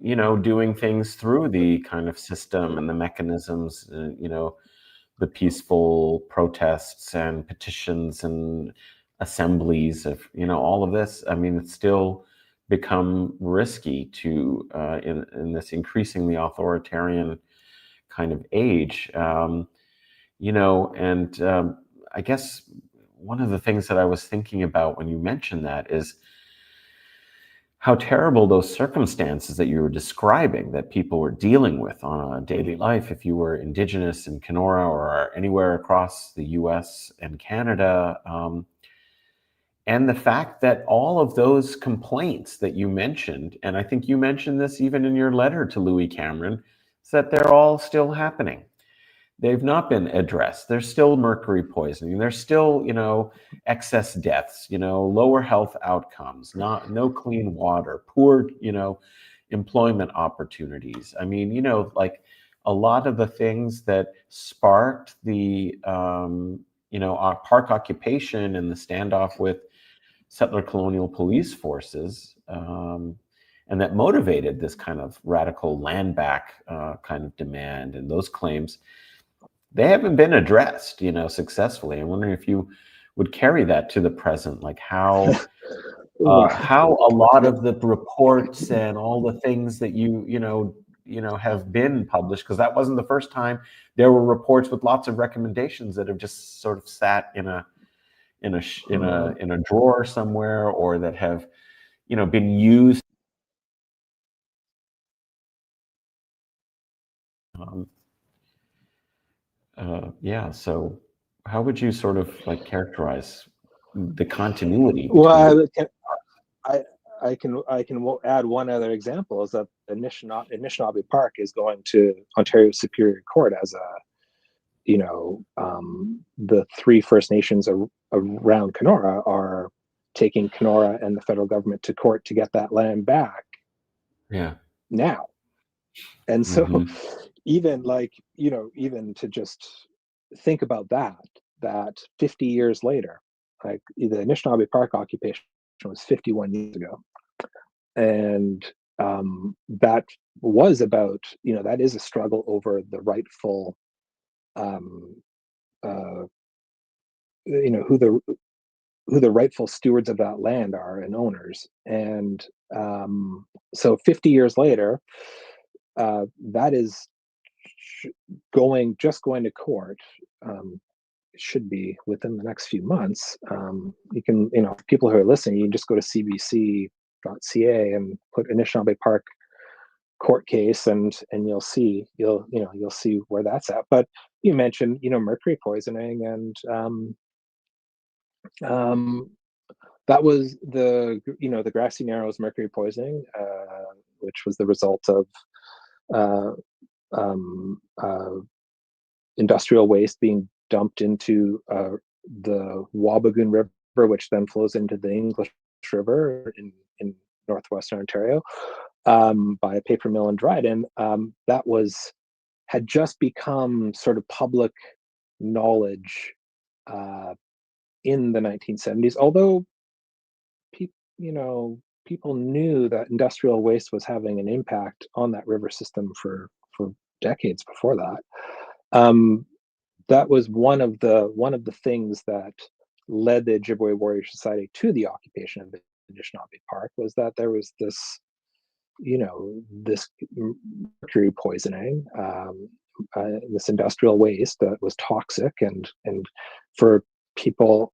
you know, doing things through the kind of system and the mechanisms, you know, the peaceful protests and petitions and assemblies of, you know, all of this. I mean, it's still become risky to in this increasingly authoritarian kind of age, you know. And I guess one of the things that I was thinking about when you mentioned that is how terrible those circumstances that you were describing, that people were dealing with on a daily life. If you were Indigenous in Kenora or anywhere across the US and Canada, And the fact that all of those complaints that you mentioned, and I think you mentioned this even in your letter to Louis Cameron, is that they're all still happening. They've not been addressed. There's still mercury poisoning. There's still, excess deaths, lower health outcomes, no clean water, poor, employment opportunities. I mean, like a lot of the things that sparked the, our park occupation and the standoff with settler colonial police forces, and that motivated this kind of radical land back kind of demand and those claims, they haven't been addressed, successfully. I'm wondering if you would carry that to the present, like how a lot of the reports and all the things that you have been published, because that wasn't the first time. There were reports with lots of recommendations that have just sort of sat in a drawer somewhere, or that have been used. So how would you sort of like characterize the continuity between? Well, I can add one other example, is that Anishinaabe Park is going to Ontario Superior Court as the three First Nations around Kenora are taking Kenora and the federal government to court to get that land back. Yeah. Now, and so even to just think about that 50 years later, like the Anishinaabe Park occupation was 51 years ago, and that was about that is a struggle over the rightful who the rightful stewards of that land are and owners. And so 50 years later, that is going to court. Should be within the next few months. You can, people who are listening, you can just go to cbc.ca and put Anishinaabe Park court case, and you'll see where that's at. But you mentioned mercury poisoning, and that was the Grassy Narrows mercury poisoning, which was the result of industrial waste being dumped into the Wabigoon River, which then flows into the English River in northwestern Ontario, by a paper mill in Dryden. That had just become sort of public knowledge in the 1970s, although people knew that industrial waste was having an impact on that river system for decades before that. That was one of the things that led the Ojibwe Warrior Society to the occupation of the Anishinaabe Park, was that there was this mercury poisoning, this industrial waste that was toxic, and for people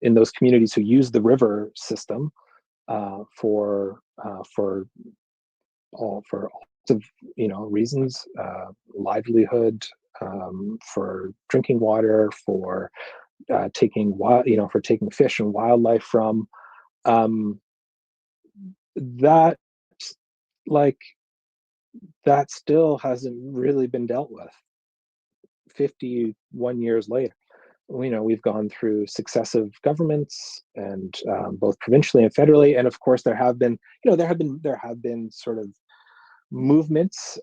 in those communities who use the river system for all sorts of reasons, livelihood, for drinking water, for taking fish and wildlife from, that still hasn't really been dealt with 51 years later. We've gone through successive governments, and both provincially and federally, and of course there have been sort of movements,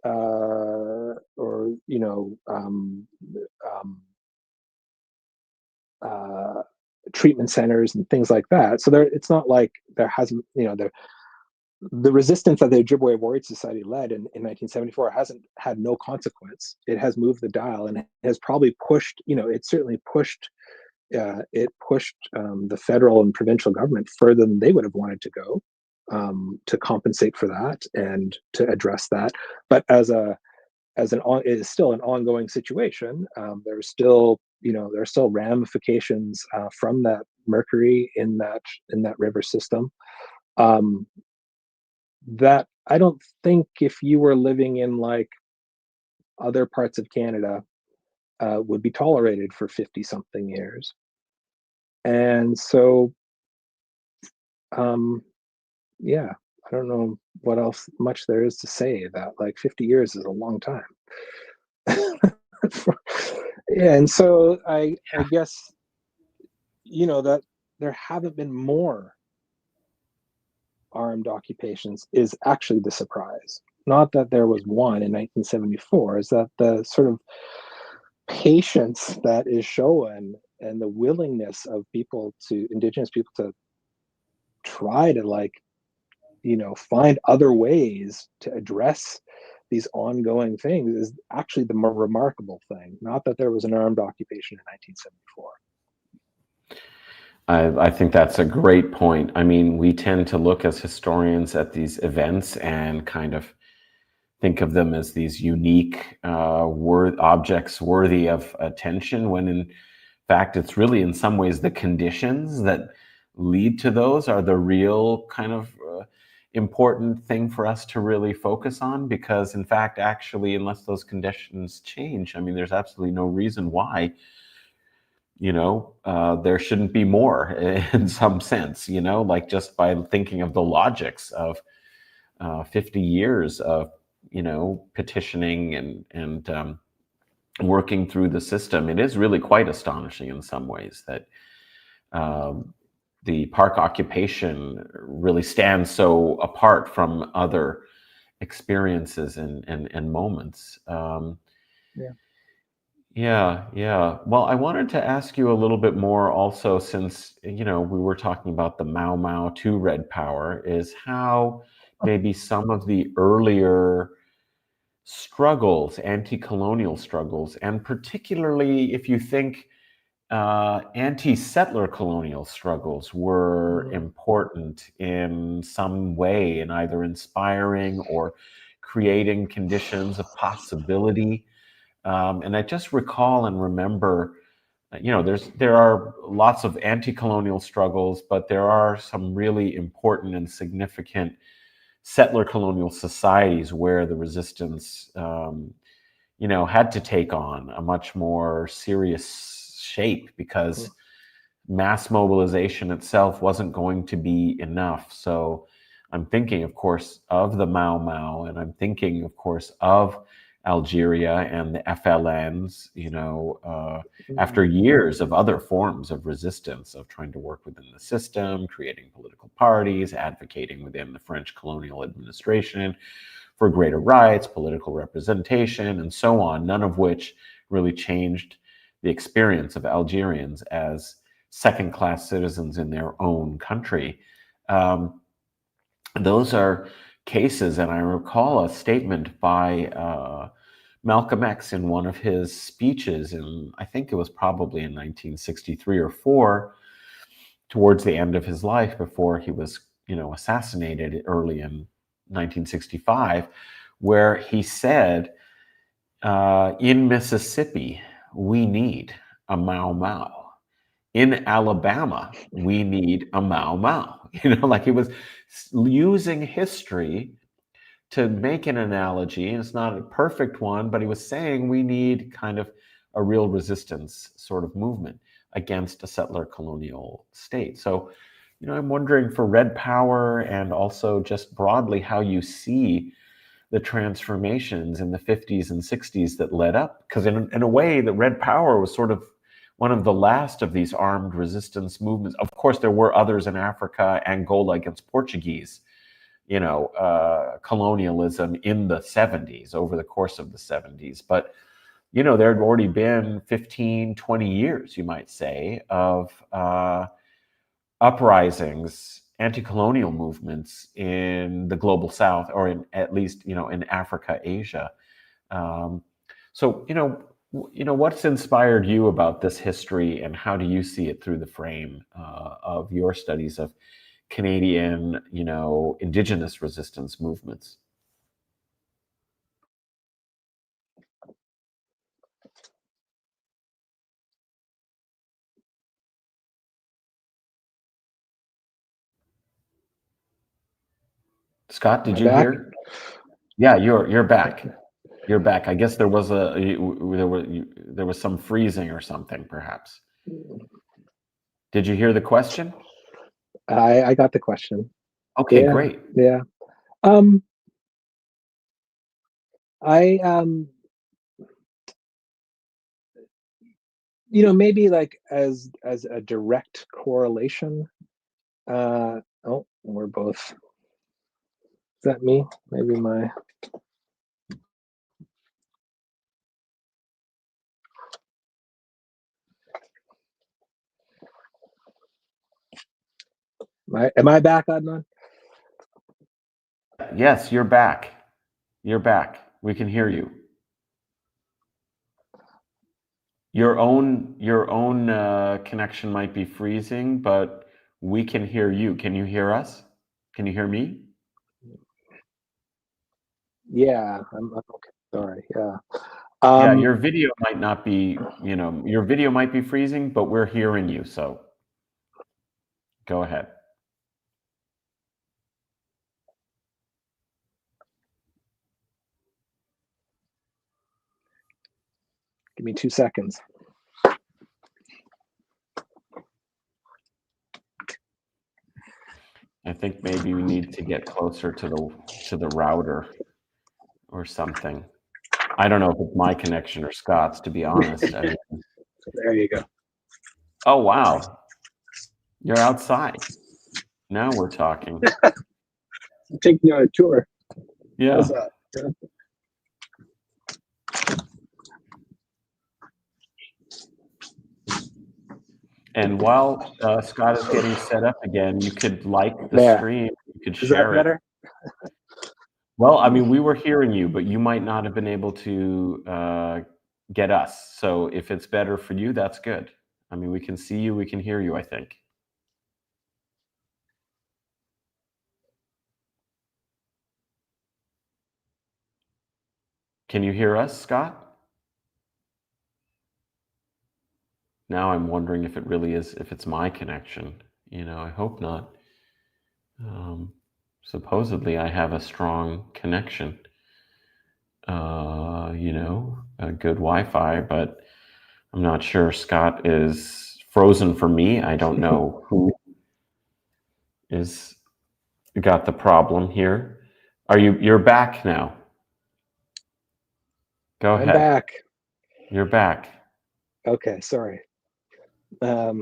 treatment centers and things like that. So it's not like there hasn't, the resistance that the Ojibwe Warrior Society led in 1974 hasn't had no consequence. It has moved the dial, and has probably pushed, it certainly pushed, the federal and provincial government further than they would have wanted to go, to compensate for that and to address that. But it is still an ongoing situation. There's still ramifications from that mercury in that river system. That I don't think, if you were living in like other parts of Canada, would be tolerated for 50 something years. And so, yeah, I don't know what else much there is to say. That like 50 years is a long time. Yeah, and so I guess, that there haven't been more armed occupations is actually the surprise. Not that there was one in 1974, is that the sort of patience that is shown and the willingness of indigenous people to try to find other ways to address these ongoing things is actually the more remarkable thing. Not that there was an armed occupation in 1974. I think that's a great point. I mean, we tend to look as historians at these events and kind of think of them as these unique objects worthy of attention, when in fact, it's really in some ways the conditions that lead to those are the real kind of important thing for us to really focus on, because in fact, actually, unless those conditions change, I mean, there's absolutely no reason why there shouldn't be more in some sense, like just by thinking of the logics of 50 years of, petitioning and working through the system. It is really quite astonishing in some ways that the park occupation really stands so apart from other experiences and moments. Yeah. Yeah. Well, I wanted to ask you a little bit more also, since, we were talking about the Mau Mau to Red Power, is how maybe some of the earlier struggles, anti-colonial struggles, and particularly if you think anti-settler colonial struggles were important in some way in either inspiring or creating conditions of possibility. And I just recall and remember, there are lots of anti-colonial struggles, but there are some really important and significant settler colonial societies where the resistance, had to take on a much more serious shape, because mass mobilization itself wasn't going to be enough. So I'm thinking, of course, of the Mau Mau, and I'm thinking, of course, of Algeria and the FLNs, after years of other forms of resistance, of trying to work within the system, creating political parties, advocating within the French colonial administration for greater rights, political representation, and so on, none of which really changed the experience of Algerians as second-class citizens in their own country. Those are cases, and I recall a statement by Malcolm X in one of his speeches, and I think it was probably in 1963 or 4, towards the end of his life, before he was, assassinated early in 1965, where he said, in Mississippi, we need a Mau Mau. In Alabama, we need a Mau Mau. Like he was using history to make an analogy, and it's not a perfect one, but he was saying we need kind of a real resistance sort of movement against a settler colonial state. So, I'm wondering, for Red Power, and also just broadly how you see the transformations in the 50s and 60s that led up, because in a way, the Red Power was sort of one of the last of these armed resistance movements. Of course, there were others in Africa, Angola against Portuguese, colonialism in the 70s, over the course of the 70s. But, there had already been 15, 20 years, you might say, of uprisings, anti-colonial movements in the global South, or at least, in Africa, Asia. So, what's inspired you about this history, and how do you see it through the frame of your studies of Canadian, indigenous resistance movements? Scott, did you hear? Yeah, you're back. You're back. I guess there was there was some freezing or something, perhaps. Did you hear the question? I got the question. Okay, Yeah, great. yeah. I maybe like as a direct correlation. Oh, we're both. Is that me? Maybe my. Am I back, Adnan? Yes, you're back. You're back. We can hear you. Your own connection might be freezing, but we can hear you. Can you hear us? Can you hear me? Yeah, I'm okay. Sorry. Yeah. Yeah, your video might not be, your video might be freezing, but we're hearing you, so go ahead. Give me 2 seconds. I think maybe we need to get closer to the router or something. I don't know if it's my connection or Scott's, to be honest. I mean, There you go. oh wow, you're outside. Now we're talking. I'm taking you on a tour. Yeah. How's that? Yeah. And while Scott is getting set up again, you could like the There. stream. You could Is that share it. better? Well, I mean, we were hearing you, but you might not have been able to get us. So if it's better for you, that's good. I mean, we can see you, we can hear you, I think. Can you hear us, Scott? Now I'm wondering if it really is, if it's my connection. I hope not. Supposedly I have a strong connection, a good Wi-Fi, but I'm not sure. Scott is frozen for me. I don't know who is got the problem here. You're back now. Go ahead. I'm back. You're back. Okay, sorry. I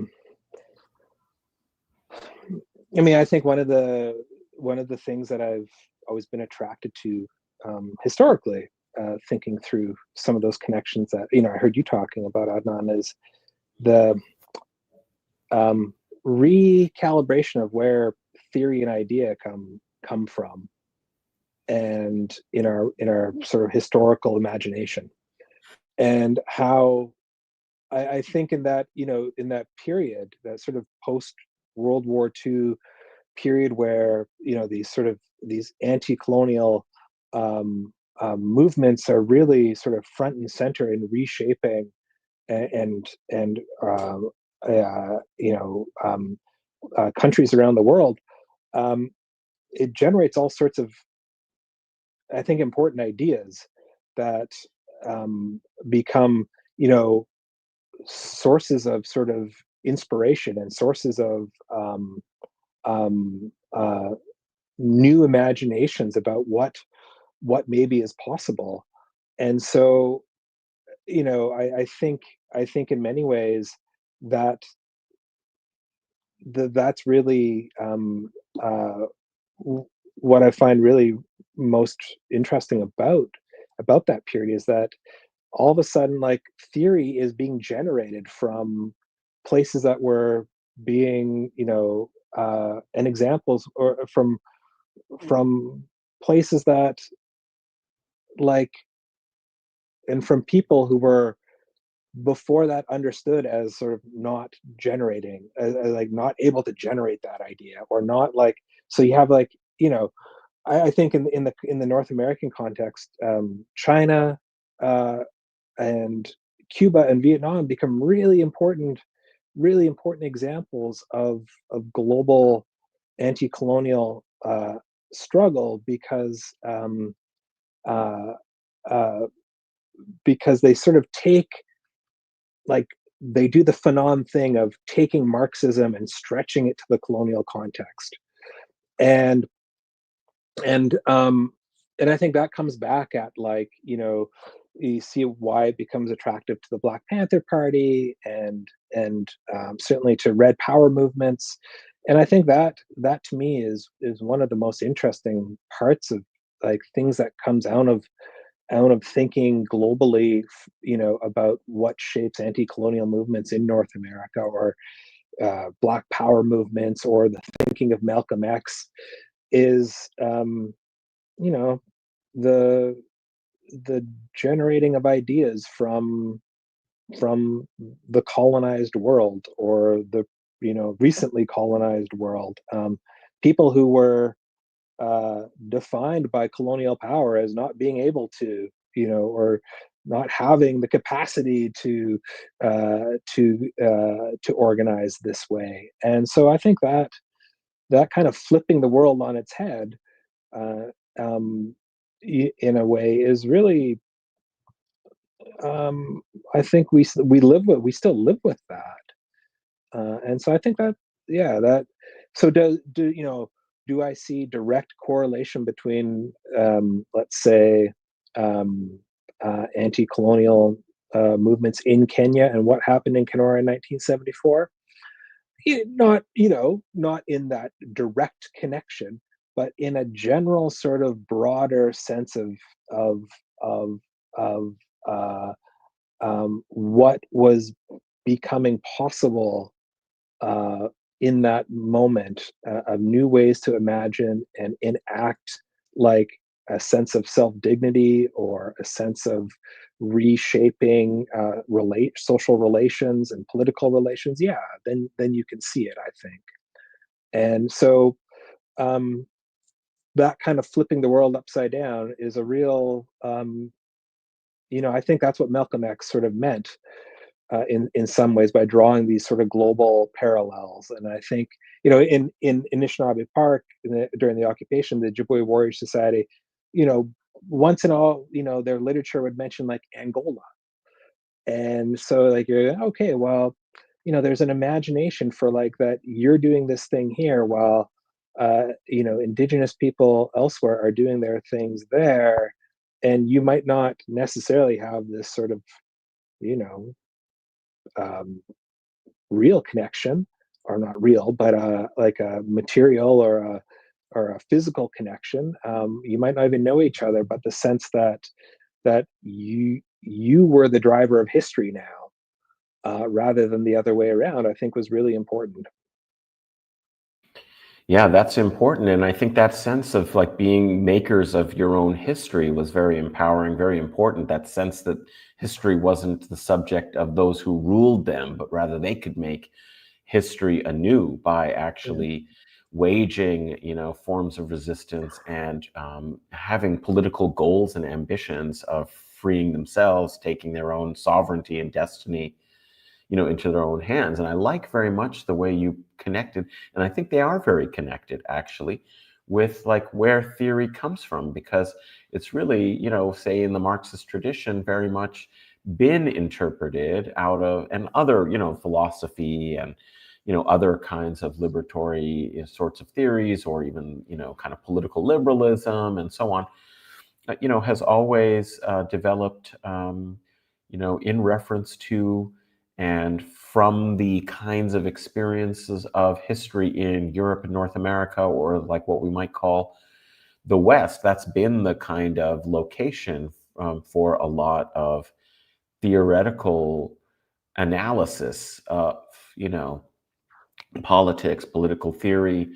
mean, I think one of the things that I've always been attracted to historically, thinking through some of those connections that I heard you talking about, Adnan, is the recalibration of where theory and idea come from, and in our sort of historical imagination, and how I think in that in that period, that sort of post World War II period, where these anti-colonial movements are really sort of front and center in reshaping and countries around the world. It generates all sorts of, I think, important ideas that become sources of sort of inspiration and sources of um, uh, new imaginations about what maybe is possible. And so I think in many ways that that's really what I find really most interesting about that period, is that all of a sudden, like, theory is being generated from places that were being and examples, or from places that, like, and from people who were before that understood as sort of not generating, as like not able to generate that idea, or not, like, so you have, like, I think in the North American context, China and Cuba and Vietnam become really important examples of global anti-colonial struggle, uh, uh, because they sort of take, like, they do the Fanon thing of taking Marxism and stretching it to the colonial context, and and um, and I think that comes back at, like, you see why it becomes attractive to the Black Panther Party, and certainly to Red Power movements. And I think that to me is one of the most interesting parts of, like, things that comes out of thinking globally, about what shapes anti-colonial movements in North America, or Black Power movements, or the thinking of Malcolm X, is you know the the generating of ideas from the colonized world, or the recently colonized world, people who were defined by colonial power as not being able to, or not having the capacity to organize this way. And so I think that kind of flipping the world on its head, uh, um, in a way, is really, um, I think we still live with that, and so I think that, yeah, that. So do I see direct correlation between, let's say, um, anti-colonial movements in Kenya and what happened in Kenora in 1974? Not in that direct connection, but in a general sort of broader sense of of of uh, what was becoming possible in that moment, of new ways to imagine and enact, like, a sense of self-dignity, or a sense of reshaping social relations and political relations. Yeah, then you can see it, I think. And so, um, that kind of flipping the world upside down is a real, I think that's what Malcolm X sort of meant, in some ways, by drawing these sort of global parallels. And I think, in Anishinaabe Park, during the occupation, the Ojibwe Warrior Society, you know, once in all, their literature would mention, like, Angola. And so, like, you're okay, well, there's an imagination for, like, that you're doing this thing here, while indigenous people elsewhere are doing their things there, and you might not necessarily have this sort of, you know um, real connection, or not real, but like a material, or a physical connection. You might not even know each other, but the sense that you were the driver of history now, rather than the other way around, I think, was really important. Yeah, that's important. And I think that sense of, like, being makers of your own history was very empowering, very important. That sense that history wasn't the subject of those who ruled them, but rather they could make history anew by Yeah. actually waging, forms of resistance, and having political goals and ambitions of freeing themselves, taking their own sovereignty and destiny, into their own hands. And I like very much the way you connected, and I think they are very connected, actually, with, like, where theory comes from, because it's really, say, in the Marxist tradition, very much been interpreted out of, and other, philosophy, and other kinds of liberatory, sorts of theories, or even, kind of political liberalism and so on, has always developed, in reference to and from the kinds of experiences of history in Europe and North America, or, like, what we might call the West. That's been the kind of location, for a lot of theoretical analysis of, politics, political theory,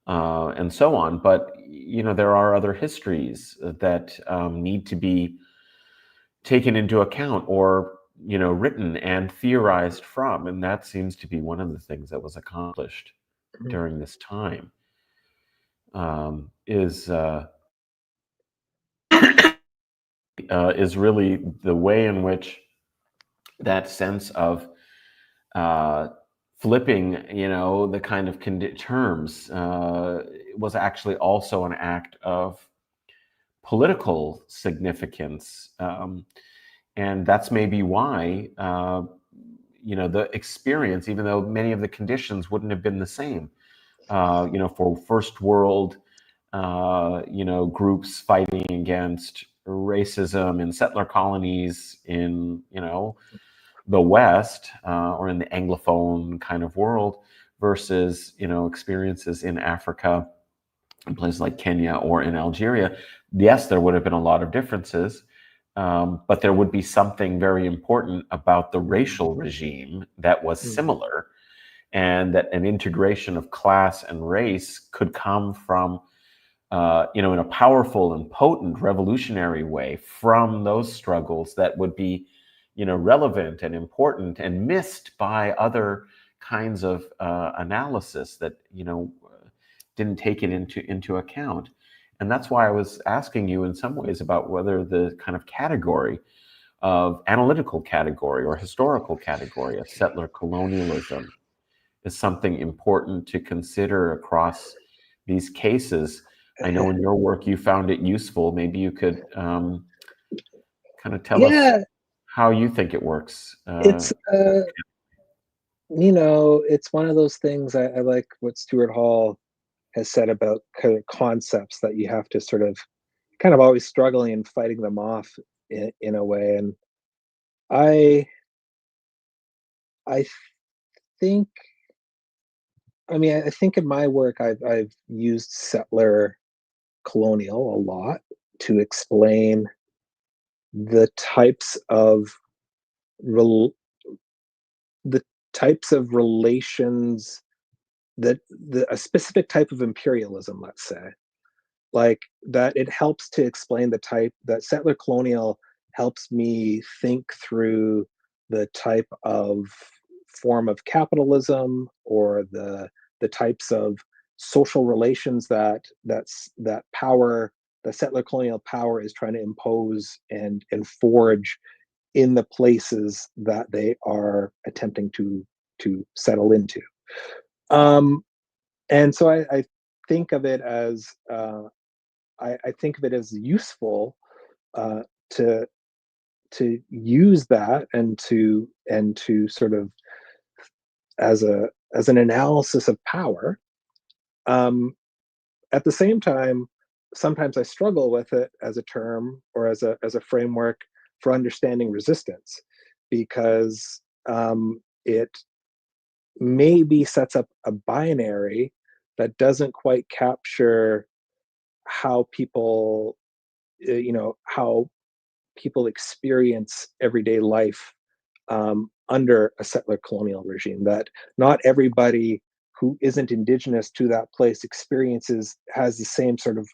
and so on. But, there are other histories that need to be taken into account, or, written and theorized from. And that seems to be one of the things that was accomplished Mhm. during this time, is really the way in which that sense of uh, flipping, the kind of terms, was actually also an act of political significance. And that's maybe why, the experience, even though many of the conditions wouldn't have been the same, for first world, groups fighting against racism in settler colonies in, the West, or in the Anglophone kind of world, versus, experiences in Africa, in places like Kenya or in Algeria. Yes, there would have been a lot of differences, but there would be something very important about the racial regime that was similar, and that an integration of class and race could come from, in a powerful and potent revolutionary way from those struggles that would be, relevant and important and missed by other kinds of analysis that, didn't take it into account. And that's why I was asking you in some ways about whether the kind of category of analytical category or historical category of settler colonialism is something important to consider across these cases. I know in your work you found it useful. Maybe you could kind of tell us how you think it works. It's it's one of those things. I like what Stuart Hall has said about kind of concepts that you have to sort of kind of always struggling and fighting them off in a way. And I think, I think in my work I've used settler colonial a lot to explain the types of the types of relations that a specific type of imperialism, let's say, like that. It helps to explain the type that settler colonial helps me think through the type of form of capitalism, or the types of social relations that power, the settler colonial power, is trying to impose and forge in the places that they are attempting to settle into. And so I think of it as I think of it as useful to use that, and to sort of as an analysis of power. At the same time, sometimes I struggle with it as a term, or as a framework for understanding resistance, because it maybe sets up a binary that doesn't quite capture how people, how people experience everyday life under a settler colonial regime. That not everybody who isn't indigenous to that place has the same sort of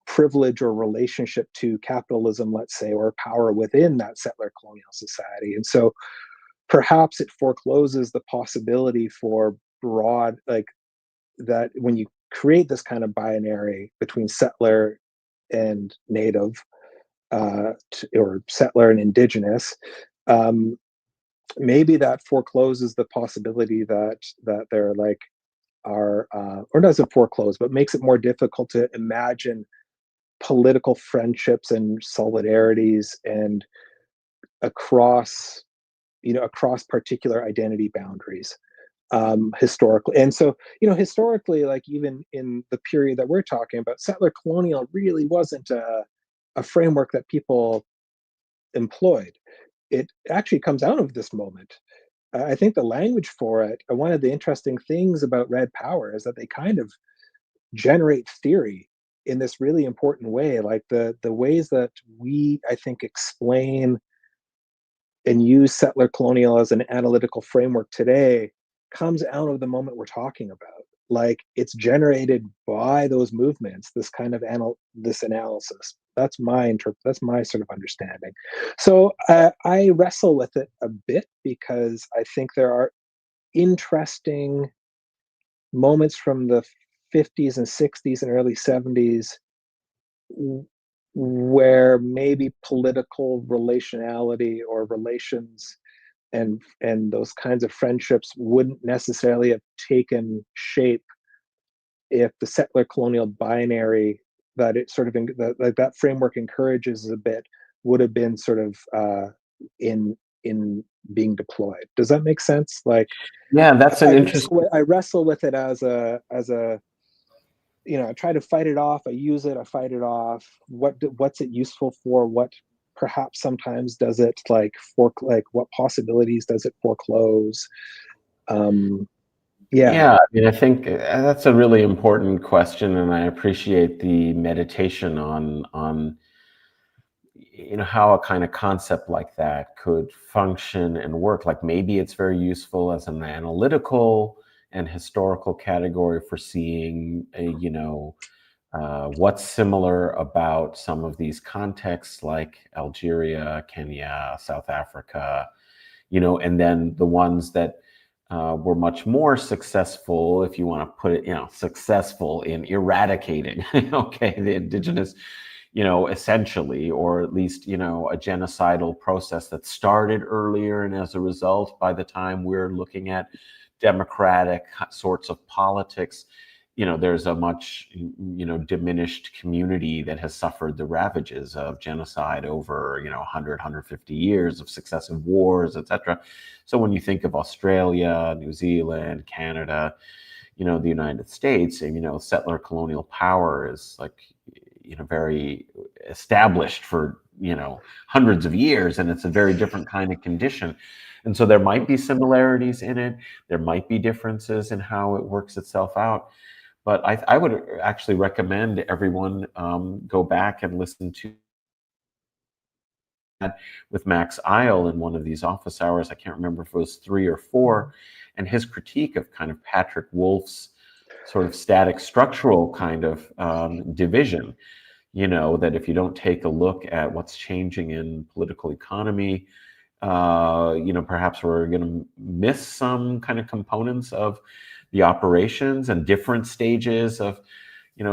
privilege or relationship to capitalism, let's say, or power within that settler colonial society. And so perhaps it forecloses the possibility for broad, like, that when you create this kind of binary between settler and native, or settler and indigenous, maybe that forecloses the possibility that there or doesn't foreclose, but makes it more difficult to imagine political friendships and solidarities and across particular identity boundaries, historically. And so, historically, like even in the period that we're talking about, settler colonial really wasn't a framework that people employed. It actually comes out of this moment. I think the language for it, one of the interesting things about Red Power, is that they kind of generate theory in this really important way. Like the ways that we, I think, explain and use settler colonial as an analytical framework today comes out of the moment we're talking about. Like, it's generated by those movements, this kind of this analysis. That's my sort of understanding. So I wrestle with it a bit, because I think there are interesting moments from the 50s and 60s and early 70s where maybe political relationality or relations and those kinds of friendships wouldn't necessarily have taken shape if the settler colonial binary that it sort of that framework encourages a bit would have been sort of in in being deployed. Does that make sense? Like, yeah, that's an interesting. I wrestle with it as a I try to fight it off. I use it. I fight it off. What's it useful for? What perhaps sometimes does it like what possibilities does it foreclose? Yeah, I mean, I think that's a really important question, and I appreciate the meditation on how a kind of concept like that could function and work. Like maybe it's very useful as an analytical and historical category for seeing what's similar about some of these contexts like Algeria, Kenya, South Africa, and then the ones that were much more successful, if you want to put it, successful in eradicating, the indigenous, essentially, or at least, a genocidal process that started earlier. And as a result, by the time we're looking at democratic sorts of politics, there's a much, diminished community that has suffered the ravages of genocide over, 100, 150 years of successive wars, etc. So when you think of Australia, New Zealand, Canada, the United States, and, settler colonial power is like, very established for, hundreds of years, and it's a very different kind of condition. And so there might be similarities in it. There might be differences in how it works itself out. But I would actually recommend everyone go back and listen to that with Max Eil in one of these office hours. I can't remember if it was 3 or 4, and his critique of kind of Patrick Wolf's sort of static structural kind of division. That if you don't take a look at what's changing in political economy, perhaps we're going to miss some kind of components of the operations and different stages of,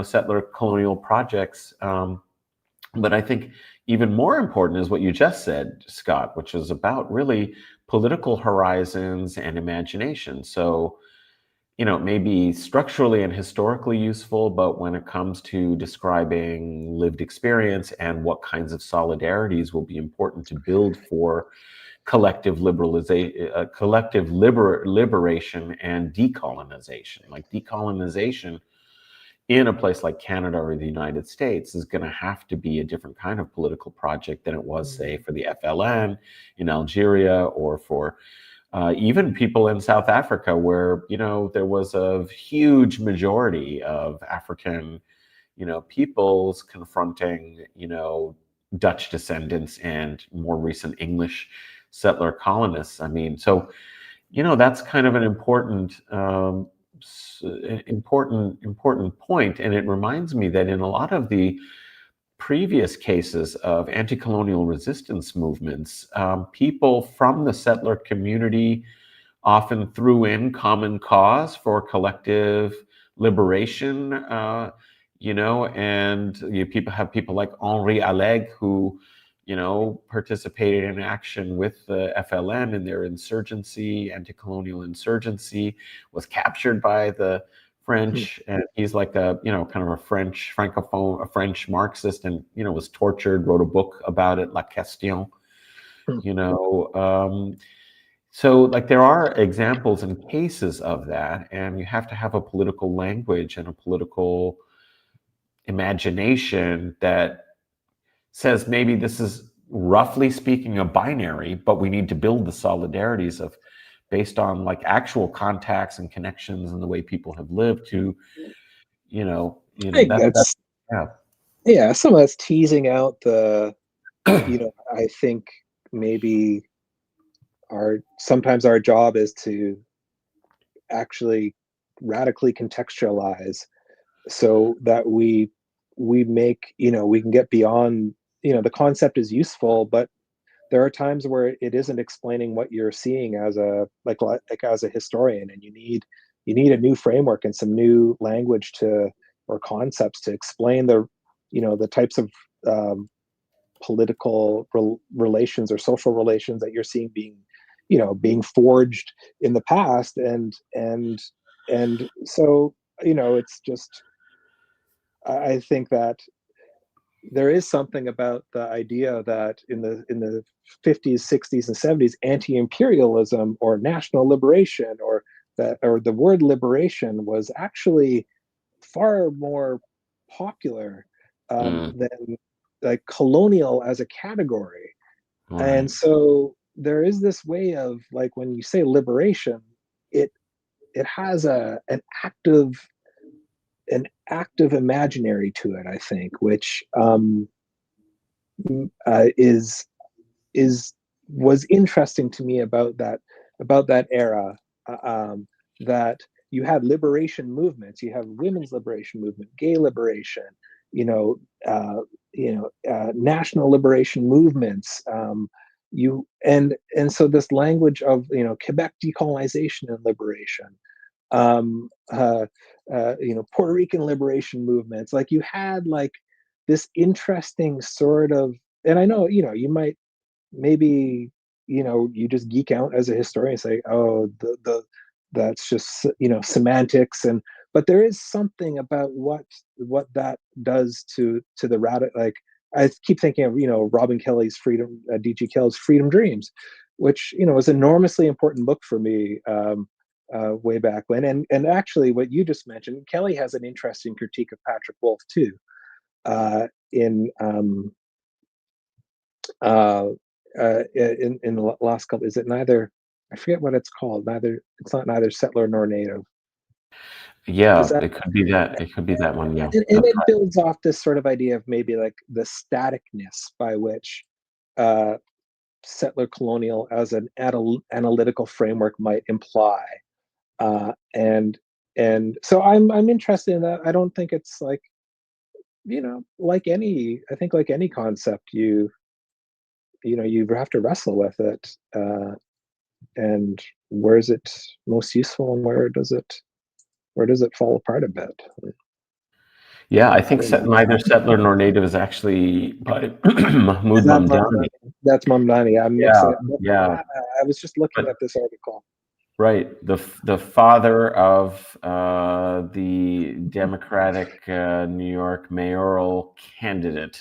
settler colonial projects. But I think even more important is what you just said, Scott, which is about really political horizons and imagination. So, it may be structurally and historically useful, but when it comes to describing lived experience and what kinds of solidarities will be important to build for collective liberalization, liberation and decolonization. Like decolonization in a place like Canada or the United States is going to have to be a different kind of political project than it was, say, for the FLN in Algeria, or for even people in South Africa, where there was a huge majority of African peoples confronting Dutch descendants and more recent English settler colonists. I mean, so that's kind of an important point, and it reminds me that in a lot of the previous cases of anti-colonial resistance movements, people from the settler community often threw in common cause for collective liberation, and people like Henri Alleg, who, participated in action with the FLN in their insurgency, anti-colonial insurgency, was captured by the French, and he's like a, kind of a French francophone, a French Marxist, and, was tortured, wrote a book about it, La Question, so like there are examples and cases of that, and you have to have a political language and a political imagination that says maybe this is roughly speaking a binary, but we need to build the solidarities of based on like actual contacts and connections and the way people have lived to, that's some of that's teasing out the, I think maybe sometimes our job is to actually radically contextualize so that we make, we can get beyond, the concept is useful, but there are times where it isn't explaining what you're seeing as a like as a historian, and you need a new framework and some new language or concepts to explain the types of political relations or social relations that you're seeing being forged in the past, and so it's just, I think that there is something about the idea that in the 50s, 60s, and 70s, anti-imperialism or national liberation or the word liberation was actually far more popular than like colonial as a category. Right. And so there is this way of like when you say liberation, it it has an active imaginary to it, I think, which is was interesting to me about that era. That you had liberation movements, you have women's liberation movement, gay liberation, you know, national liberation movements. So this language of Quebec decolonization and liberation, um, uh, Puerto Rican liberation movements. Like you had like this interesting sort of, and I know you might maybe you just geek out as a historian and say, oh, the that's just semantics, and but there is something about what that does to the radical. Like I keep thinking of Robin Kelly's freedom, DG Kelly's Freedom Dreams, which was an enormously important book for me way back when. And actually, what you just mentioned, Kelly has an interesting critique of Patrick Wolf too. In the last couple, is it neither? I forget what it's called. It's not neither settler nor native. Does Yeah, that it could be that. It could be that one. Yeah, and that's it builds off this sort of idea of maybe like the staticness by which uh, settler colonial as an analytical framework might imply, and so I'm interested in that. I don't think it's like like any, I think like any concept, you have to wrestle with it, and where is it most useful and where does it fall apart a bit? Yeah, I I think don't know. neither settler nor native is actually by Is Mahmoud that Mamdani. Mamdani? That's Mamdani. I'm Yeah, mixing it. yeah, I was just looking but at this article. right, the father of the Democratic New York mayoral candidate.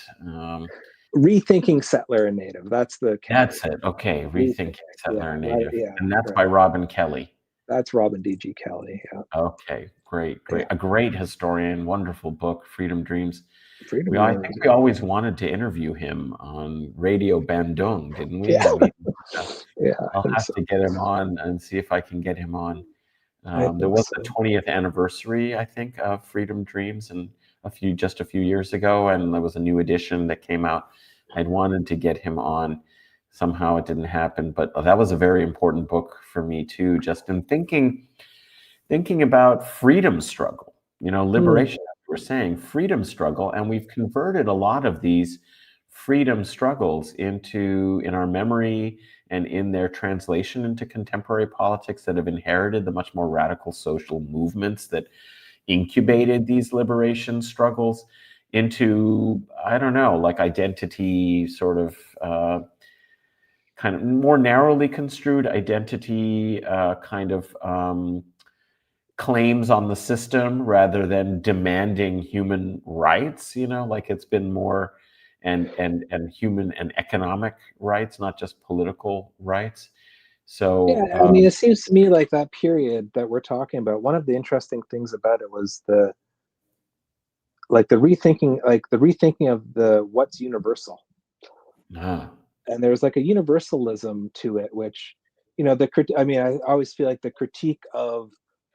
Rethinking Settler and Native. That's the That's Kelly. it. Okay, Rethinking. rethinking Yeah, settler and native, yeah, and that's by right. Robin Kelly. That's Robin D.G. Kelly. Yeah, Okay, great, great. yeah. A great historian, wonderful book, Freedom Dreams. Freedom I Dreams. think we always wanted to interview him on Radio Bandung, didn't we? Yeah, I mean, yeah. I I'll think have so. to get him on and see if I can get him on. I There think was so. the 20th anniversary, I think, of Freedom Dreams, and just a few years ago, and there was a new edition that came out. I'd wanted to get him on. Somehow it didn't happen, but that was a very important book for me too. Just in thinking about freedom struggle, Mm, liberation, as we're saying, freedom struggle, and we've converted a lot of these freedom struggles in our memory and in their translation into contemporary politics that have inherited the much more radical social movements that incubated these liberation struggles into, I don't know, like identity sort of kind of more narrowly construed identity kind of claims on the system rather than demanding human rights, like it's been more and human and economic rights, not just political rights. yeah, So I mean, it seems to me like that period that we're talking about, one of the interesting things about it was the rethinking of the what's universal. ah, And there's like a universalism to it, which I mean, I always feel like the critique of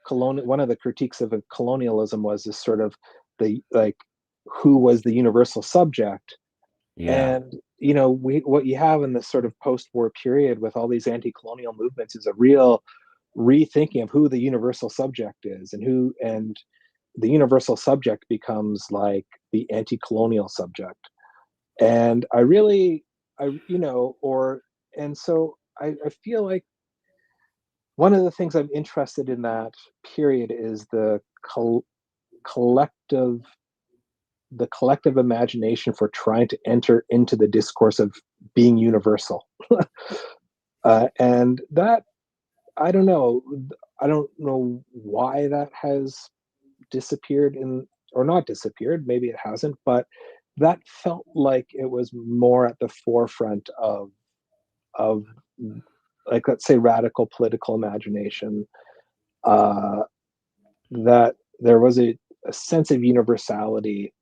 colonial one of the critiques of colonialism was this sort of the like who was the universal subject. yeah, And what you have in this sort of post-war period with all these anti-colonial movements is a real rethinking of who the universal subject is, and the universal subject becomes like the anti-colonial subject. And I really, I you know or and so I feel like one of the things I'm interested in that period is collective the collective imagination for trying to enter into the discourse of being universal. And that, I don't know, I don't know why that has disappeared, or not disappeared, maybe it hasn't, but that felt like it was more at the forefront of like, let's say, radical political imagination, that there was a sense of universality,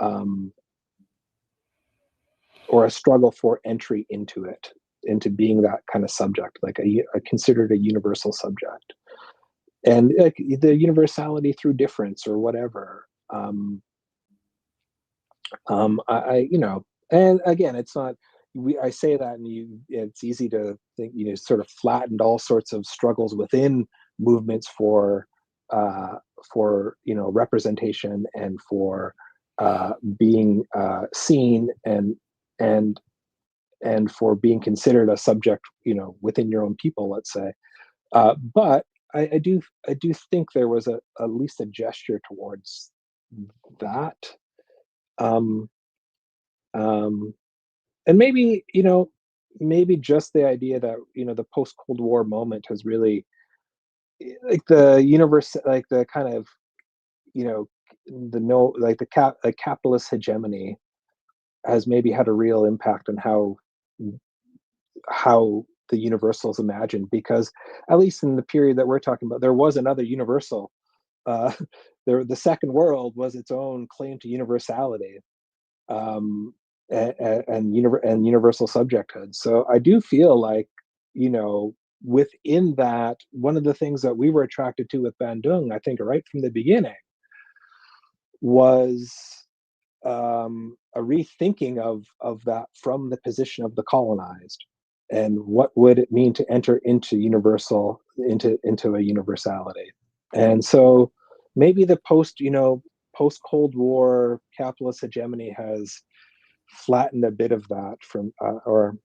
um, or a struggle for entry into it, into being that kind of subject, like a considered a universal subject, and like the universality through difference or whatever. You know, and again, it's not. I say that, and it's easy to think, sort of flattened all sorts of struggles within movements for representation and for being seen and and for being considered a subject, within your own people, let's say. But I do think there was at least a gesture towards that. Um, um, and maybe just the idea that the post Cold War moment has really, like, the universe, like the kind of, you know the no like the capitalist hegemony has maybe had a real impact on how the universal is imagined, because at least in the period that we're talking about, there was another universal. uh the second world was its own claim to universality, um and universal subjecthood. So I do feel like, you know within that, one of the things that we were attracted to with Bandung, I think right from the beginning, was a rethinking of that from the position of the colonized, and what would it mean to enter into a universality. And so maybe the post Cold War capitalist hegemony has flattened a bit of that from, or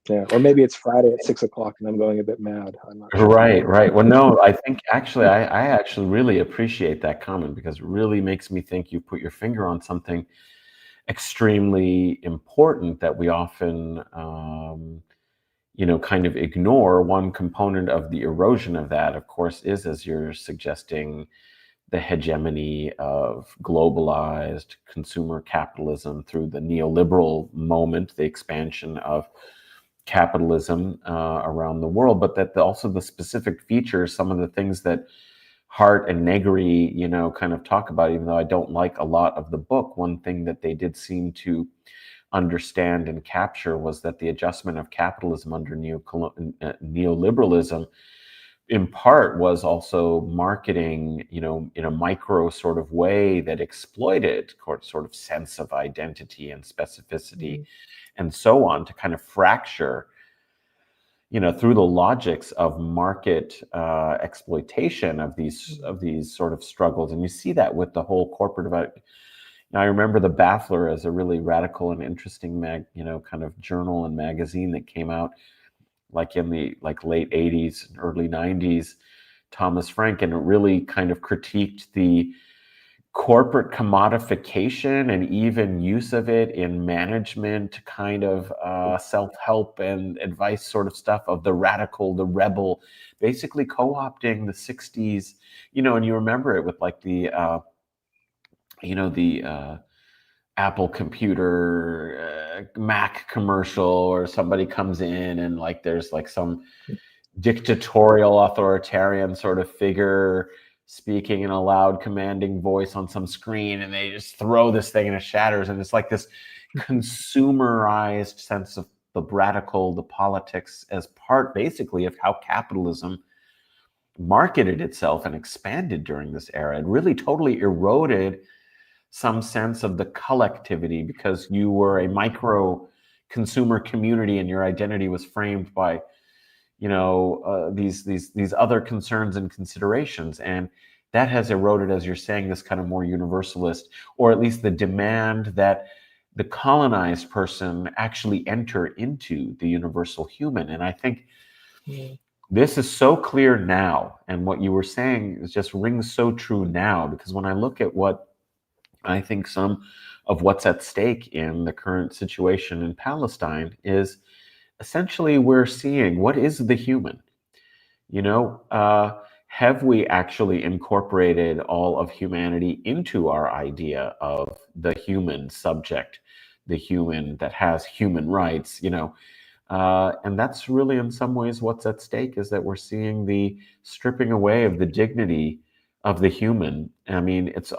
yeah, or maybe it's Friday at 6 o'clock and I'm going a bit mad. I'm not sure. Right. Well, no, I think actually, I actually really appreciate that comment, because it really makes me think you put your finger on something extremely important that we often, kind of ignore. One component of the erosion of that, of course, is, as you're suggesting, the hegemony of globalized consumer capitalism through the neoliberal moment, the expansion of capitalism around the world, but that also the specific features, some of the things that Hart and Negri, kind of talk about, even though I don't like a lot of the book, one thing that they did seem to understand and capture was that the adjustment of capitalism under neoliberalism, in part, was also marketing, in a micro sort of way that exploited sort of sense of identity and specificity and so on, to kind of fracture, through the logics of market exploitation of these sort of struggles. And you see that with the whole corporate about. I remember the Baffler as a really radical and interesting kind of journal and magazine that came out like in the late 80s and early 90s, Thomas Frank, and it really kind of critiqued the corporate commodification and even use of it in management kind of self-help and advice sort of stuff of the radical, the rebel, basically co-opting the 60s, and you remember it with like the Apple computer, Mac commercial, or somebody comes in and like there's like some dictatorial authoritarian sort of figure speaking in a loud commanding voice on some screen, and they just throw this thing and it shatters, and it's like this consumerized sense of the radical, the politics, as part basically of how capitalism marketed itself and expanded during this era. It really totally eroded some sense of the collectivity, because you were a micro consumer community and your identity was framed by these other concerns and considerations. And that has eroded, as you're saying, this kind of more universalist, or at least the demand that the colonized person actually enter into the universal human. And I think this is so clear now, and what you were saying just rings so true now, because when I look at what I think some of what's at stake in the current situation in Palestine is essentially we're seeing what is the human, have we actually incorporated all of humanity into our idea of the human subject, the human that has human rights, and that's really in some ways what's at stake, is that we're seeing the stripping away of the dignity of the human. I mean, it's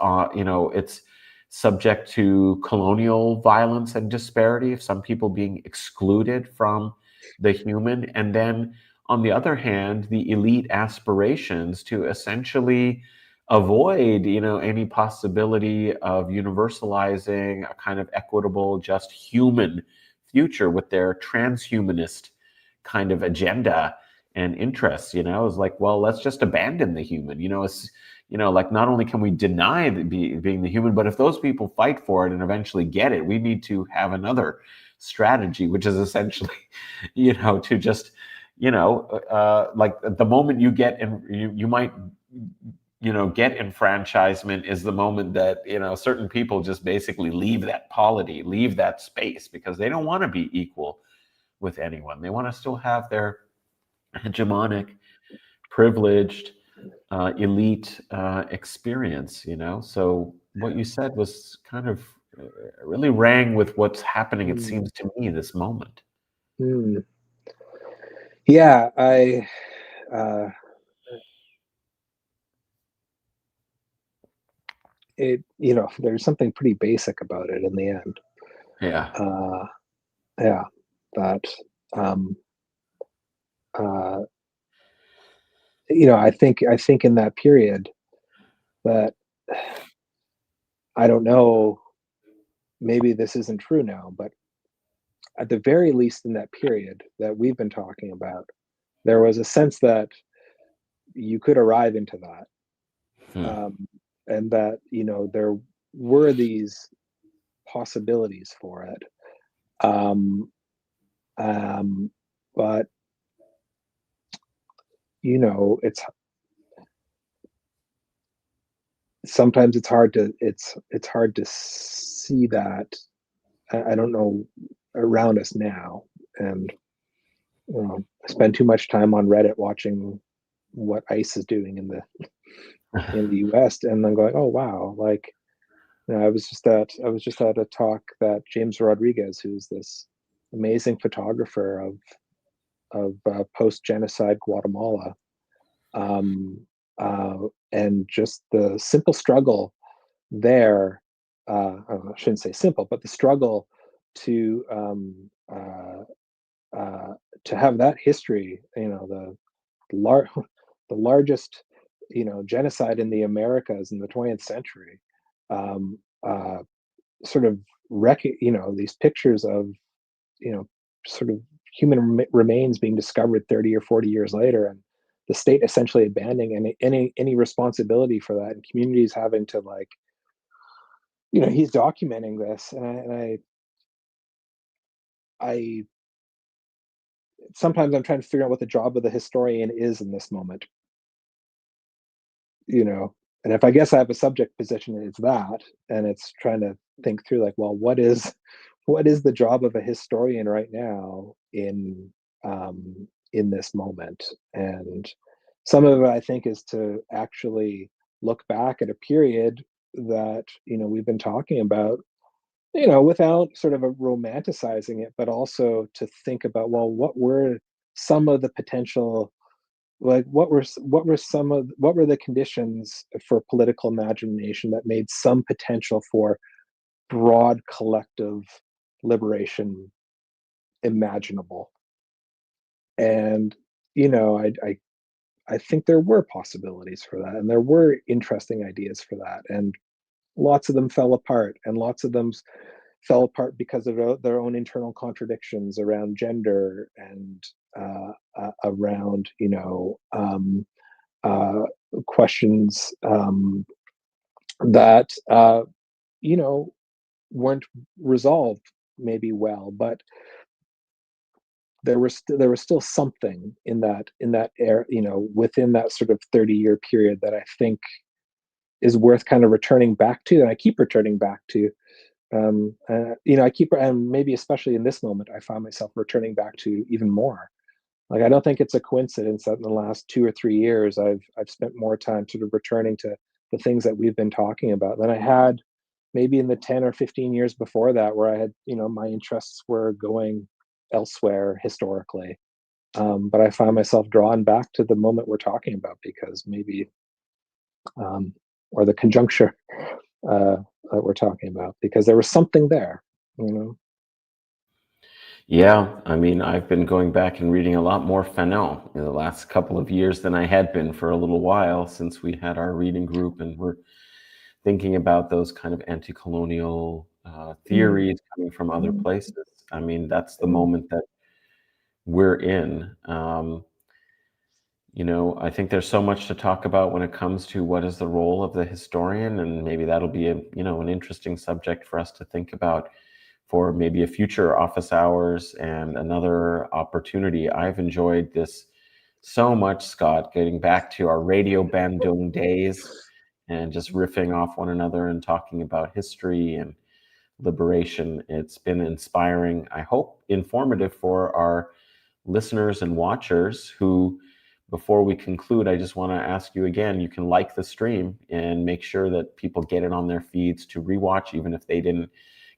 subject to colonial violence and disparity of some people being excluded from the human. And then on the other hand, the elite aspirations to essentially avoid, any possibility of universalizing a kind of equitable, just human future with their transhumanist kind of agenda and interests. Is like, well, let's just abandon the human. It's like, not only can we deny being the human, but if those people fight for it and eventually get it, we need to have another strategy, which is essentially, to just, like the moment you get in, you might, get enfranchisement is the moment that, certain people just basically leave that polity, leave that space, because they don't want to be equal with anyone. They want to still have their hegemonic, privileged, elite experience, So what you said was kind of really rang with what's happening, it seems to me, this moment. Yeah, there's something pretty basic about it in the end. Yeah. Yeah, that I think in that period that, I don't know, maybe this isn't true now, but at the very least in that period that we've been talking about, there was a sense that you could arrive into that. And that, there were these possibilities for it. But, it's sometimes it's hard to see that. I don't know, around us now, and I spend too much time on Reddit watching what ICE is doing in the US, and I'm going, oh wow, like, I was just at a talk that James Rodriguez, who's this amazing photographer of post-genocide Guatemala, and just the simple struggle there. I shouldn't say simple, but the struggle to have that history, the largest, genocide in the Americas in the 20th century, um, uh, sort of these pictures of, sort of human remains being discovered 30 or 40 years later, and the state essentially abandoning any responsibility for that, and communities having to, like, he's documenting this, and I sometimes I'm trying to figure out what the job of the historian is in this moment, and if I guess I have a subject position, it's that, and it's trying to think through, like, well, what is the job of a historian right now in this moment? And some of it, I think, is to actually look back at a period that, we've been talking about, without sort of romanticizing it, but also to think about, well, what were some of the potential, like, what were the conditions for political imagination that made some potential for broad collective liberation imaginable? And, I think there were possibilities for that, and there were interesting ideas for that, and lots of them fell apart, and lots of them fell apart because of their own internal contradictions around gender, and around, questions that, you know, weren't resolved maybe well, but there was still something in that air, within that sort of 30-year period that I think is worth kind of returning back to, and I keep returning back to. I keep, and maybe especially in this moment, I find myself returning back to even more. Like, I don't think it's a coincidence that in the last 2 or 3 years, I've spent more time sort of returning to the things that we've been talking about than I had maybe in the 10 or 15 years before that, where I had, my interests were going elsewhere historically. But I find myself drawn back to the moment we're talking about because maybe, or the conjuncture that we're talking about, because there was something there, Yeah, I mean, I've been going back and reading a lot more Fanon in the last couple of years than I had been for a little while since we had our reading group and we're thinking about those kind of anti-colonial theories coming from other places. I mean, that's the moment that we're in. I think there's so much to talk about when it comes to what is the role of the historian, and maybe that'll be an interesting subject for us to think about for maybe a future office hours and another opportunity. I've enjoyed this so much, Scott, getting back to our Radio Bandung days and just riffing off one another and talking about history and liberation. It's been inspiring, I hope informative for our listeners and watchers who, before we conclude, I just want to ask you again, you can like the stream and make sure that people get it on their feeds to rewatch, even if they didn't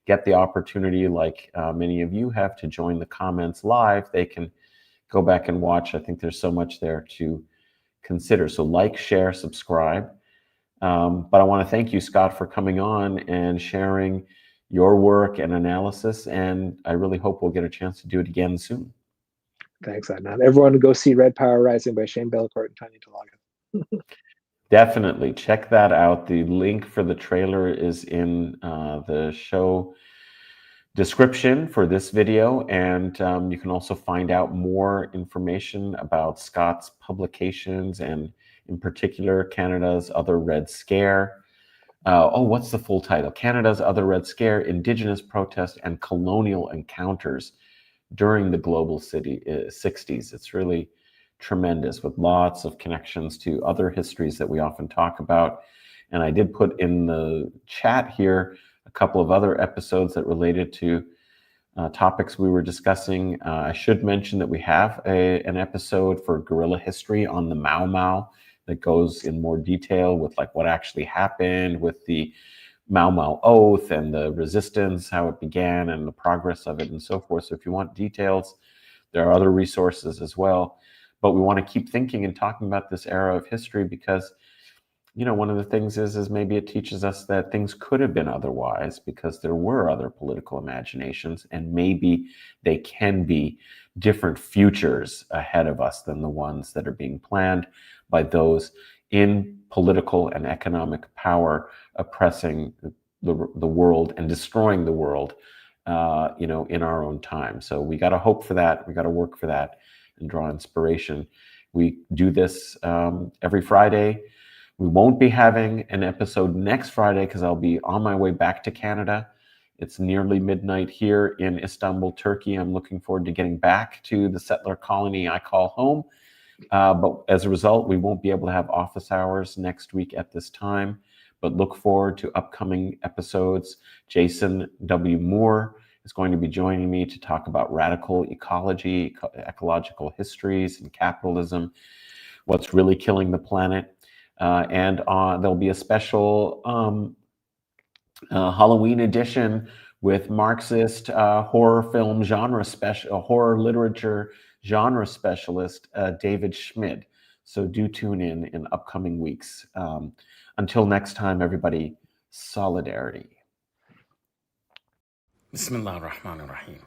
get the opportunity, like many of you have, to join the comments live. They can go back and watch. I think there's so much there to consider. So like, share, subscribe. But I want to thank you, Scott, for coming on and sharing your work and analysis. And I really hope we'll get a chance to do it again soon. Thanks, Adnan. Everyone go see Red Power Rising by Shane Belcourt and Tanya Talaga. Definitely check that out. The link for the trailer is in the show description for this video, and you can also find out more information about Scott's publications and in particular Canada's Other Red Scare. What's the full title? Canada's Other Red Scare, Indigenous Protest and Colonial Encounters during the Global 60s. It's really tremendous, with lots of connections to other histories that we often talk about. And I did put in the chat here a couple of other episodes that related to topics we were discussing. I should mention that we have an episode for Guerrilla History on the Mau Mau that goes in more detail with like what actually happened with the Mau Mau Oath and the resistance, how it began and the progress of it and so forth. So if you want details, there are other resources as well. But we want to keep thinking and talking about this era of history because, one of the things is maybe it teaches us that things could have been otherwise because there were other political imaginations, and maybe they can be different futures ahead of us than the ones that are being planned by those in political and economic power oppressing the world and destroying the world, in our own time. So we got to hope for that. We got to work for that and draw inspiration. We do this every Friday. We won't be having an episode next Friday because I'll be on my way back to Canada. It's nearly midnight here in Istanbul, Turkey. I'm looking forward to getting back to the settler colony I call home. But as a result, we won't be able to have office hours next week at this time. But look forward to upcoming episodes. Jason W. Moore is going to be joining me to talk about radical ecology, ecological histories, and capitalism, what's really killing the planet. And there'll be a special Halloween edition with Marxist horror film horror literature genre specialist David Schmid. So do tune in upcoming weeks. Until next time, everybody, solidarity. Bismillah ar-Rahman ar-Rahim.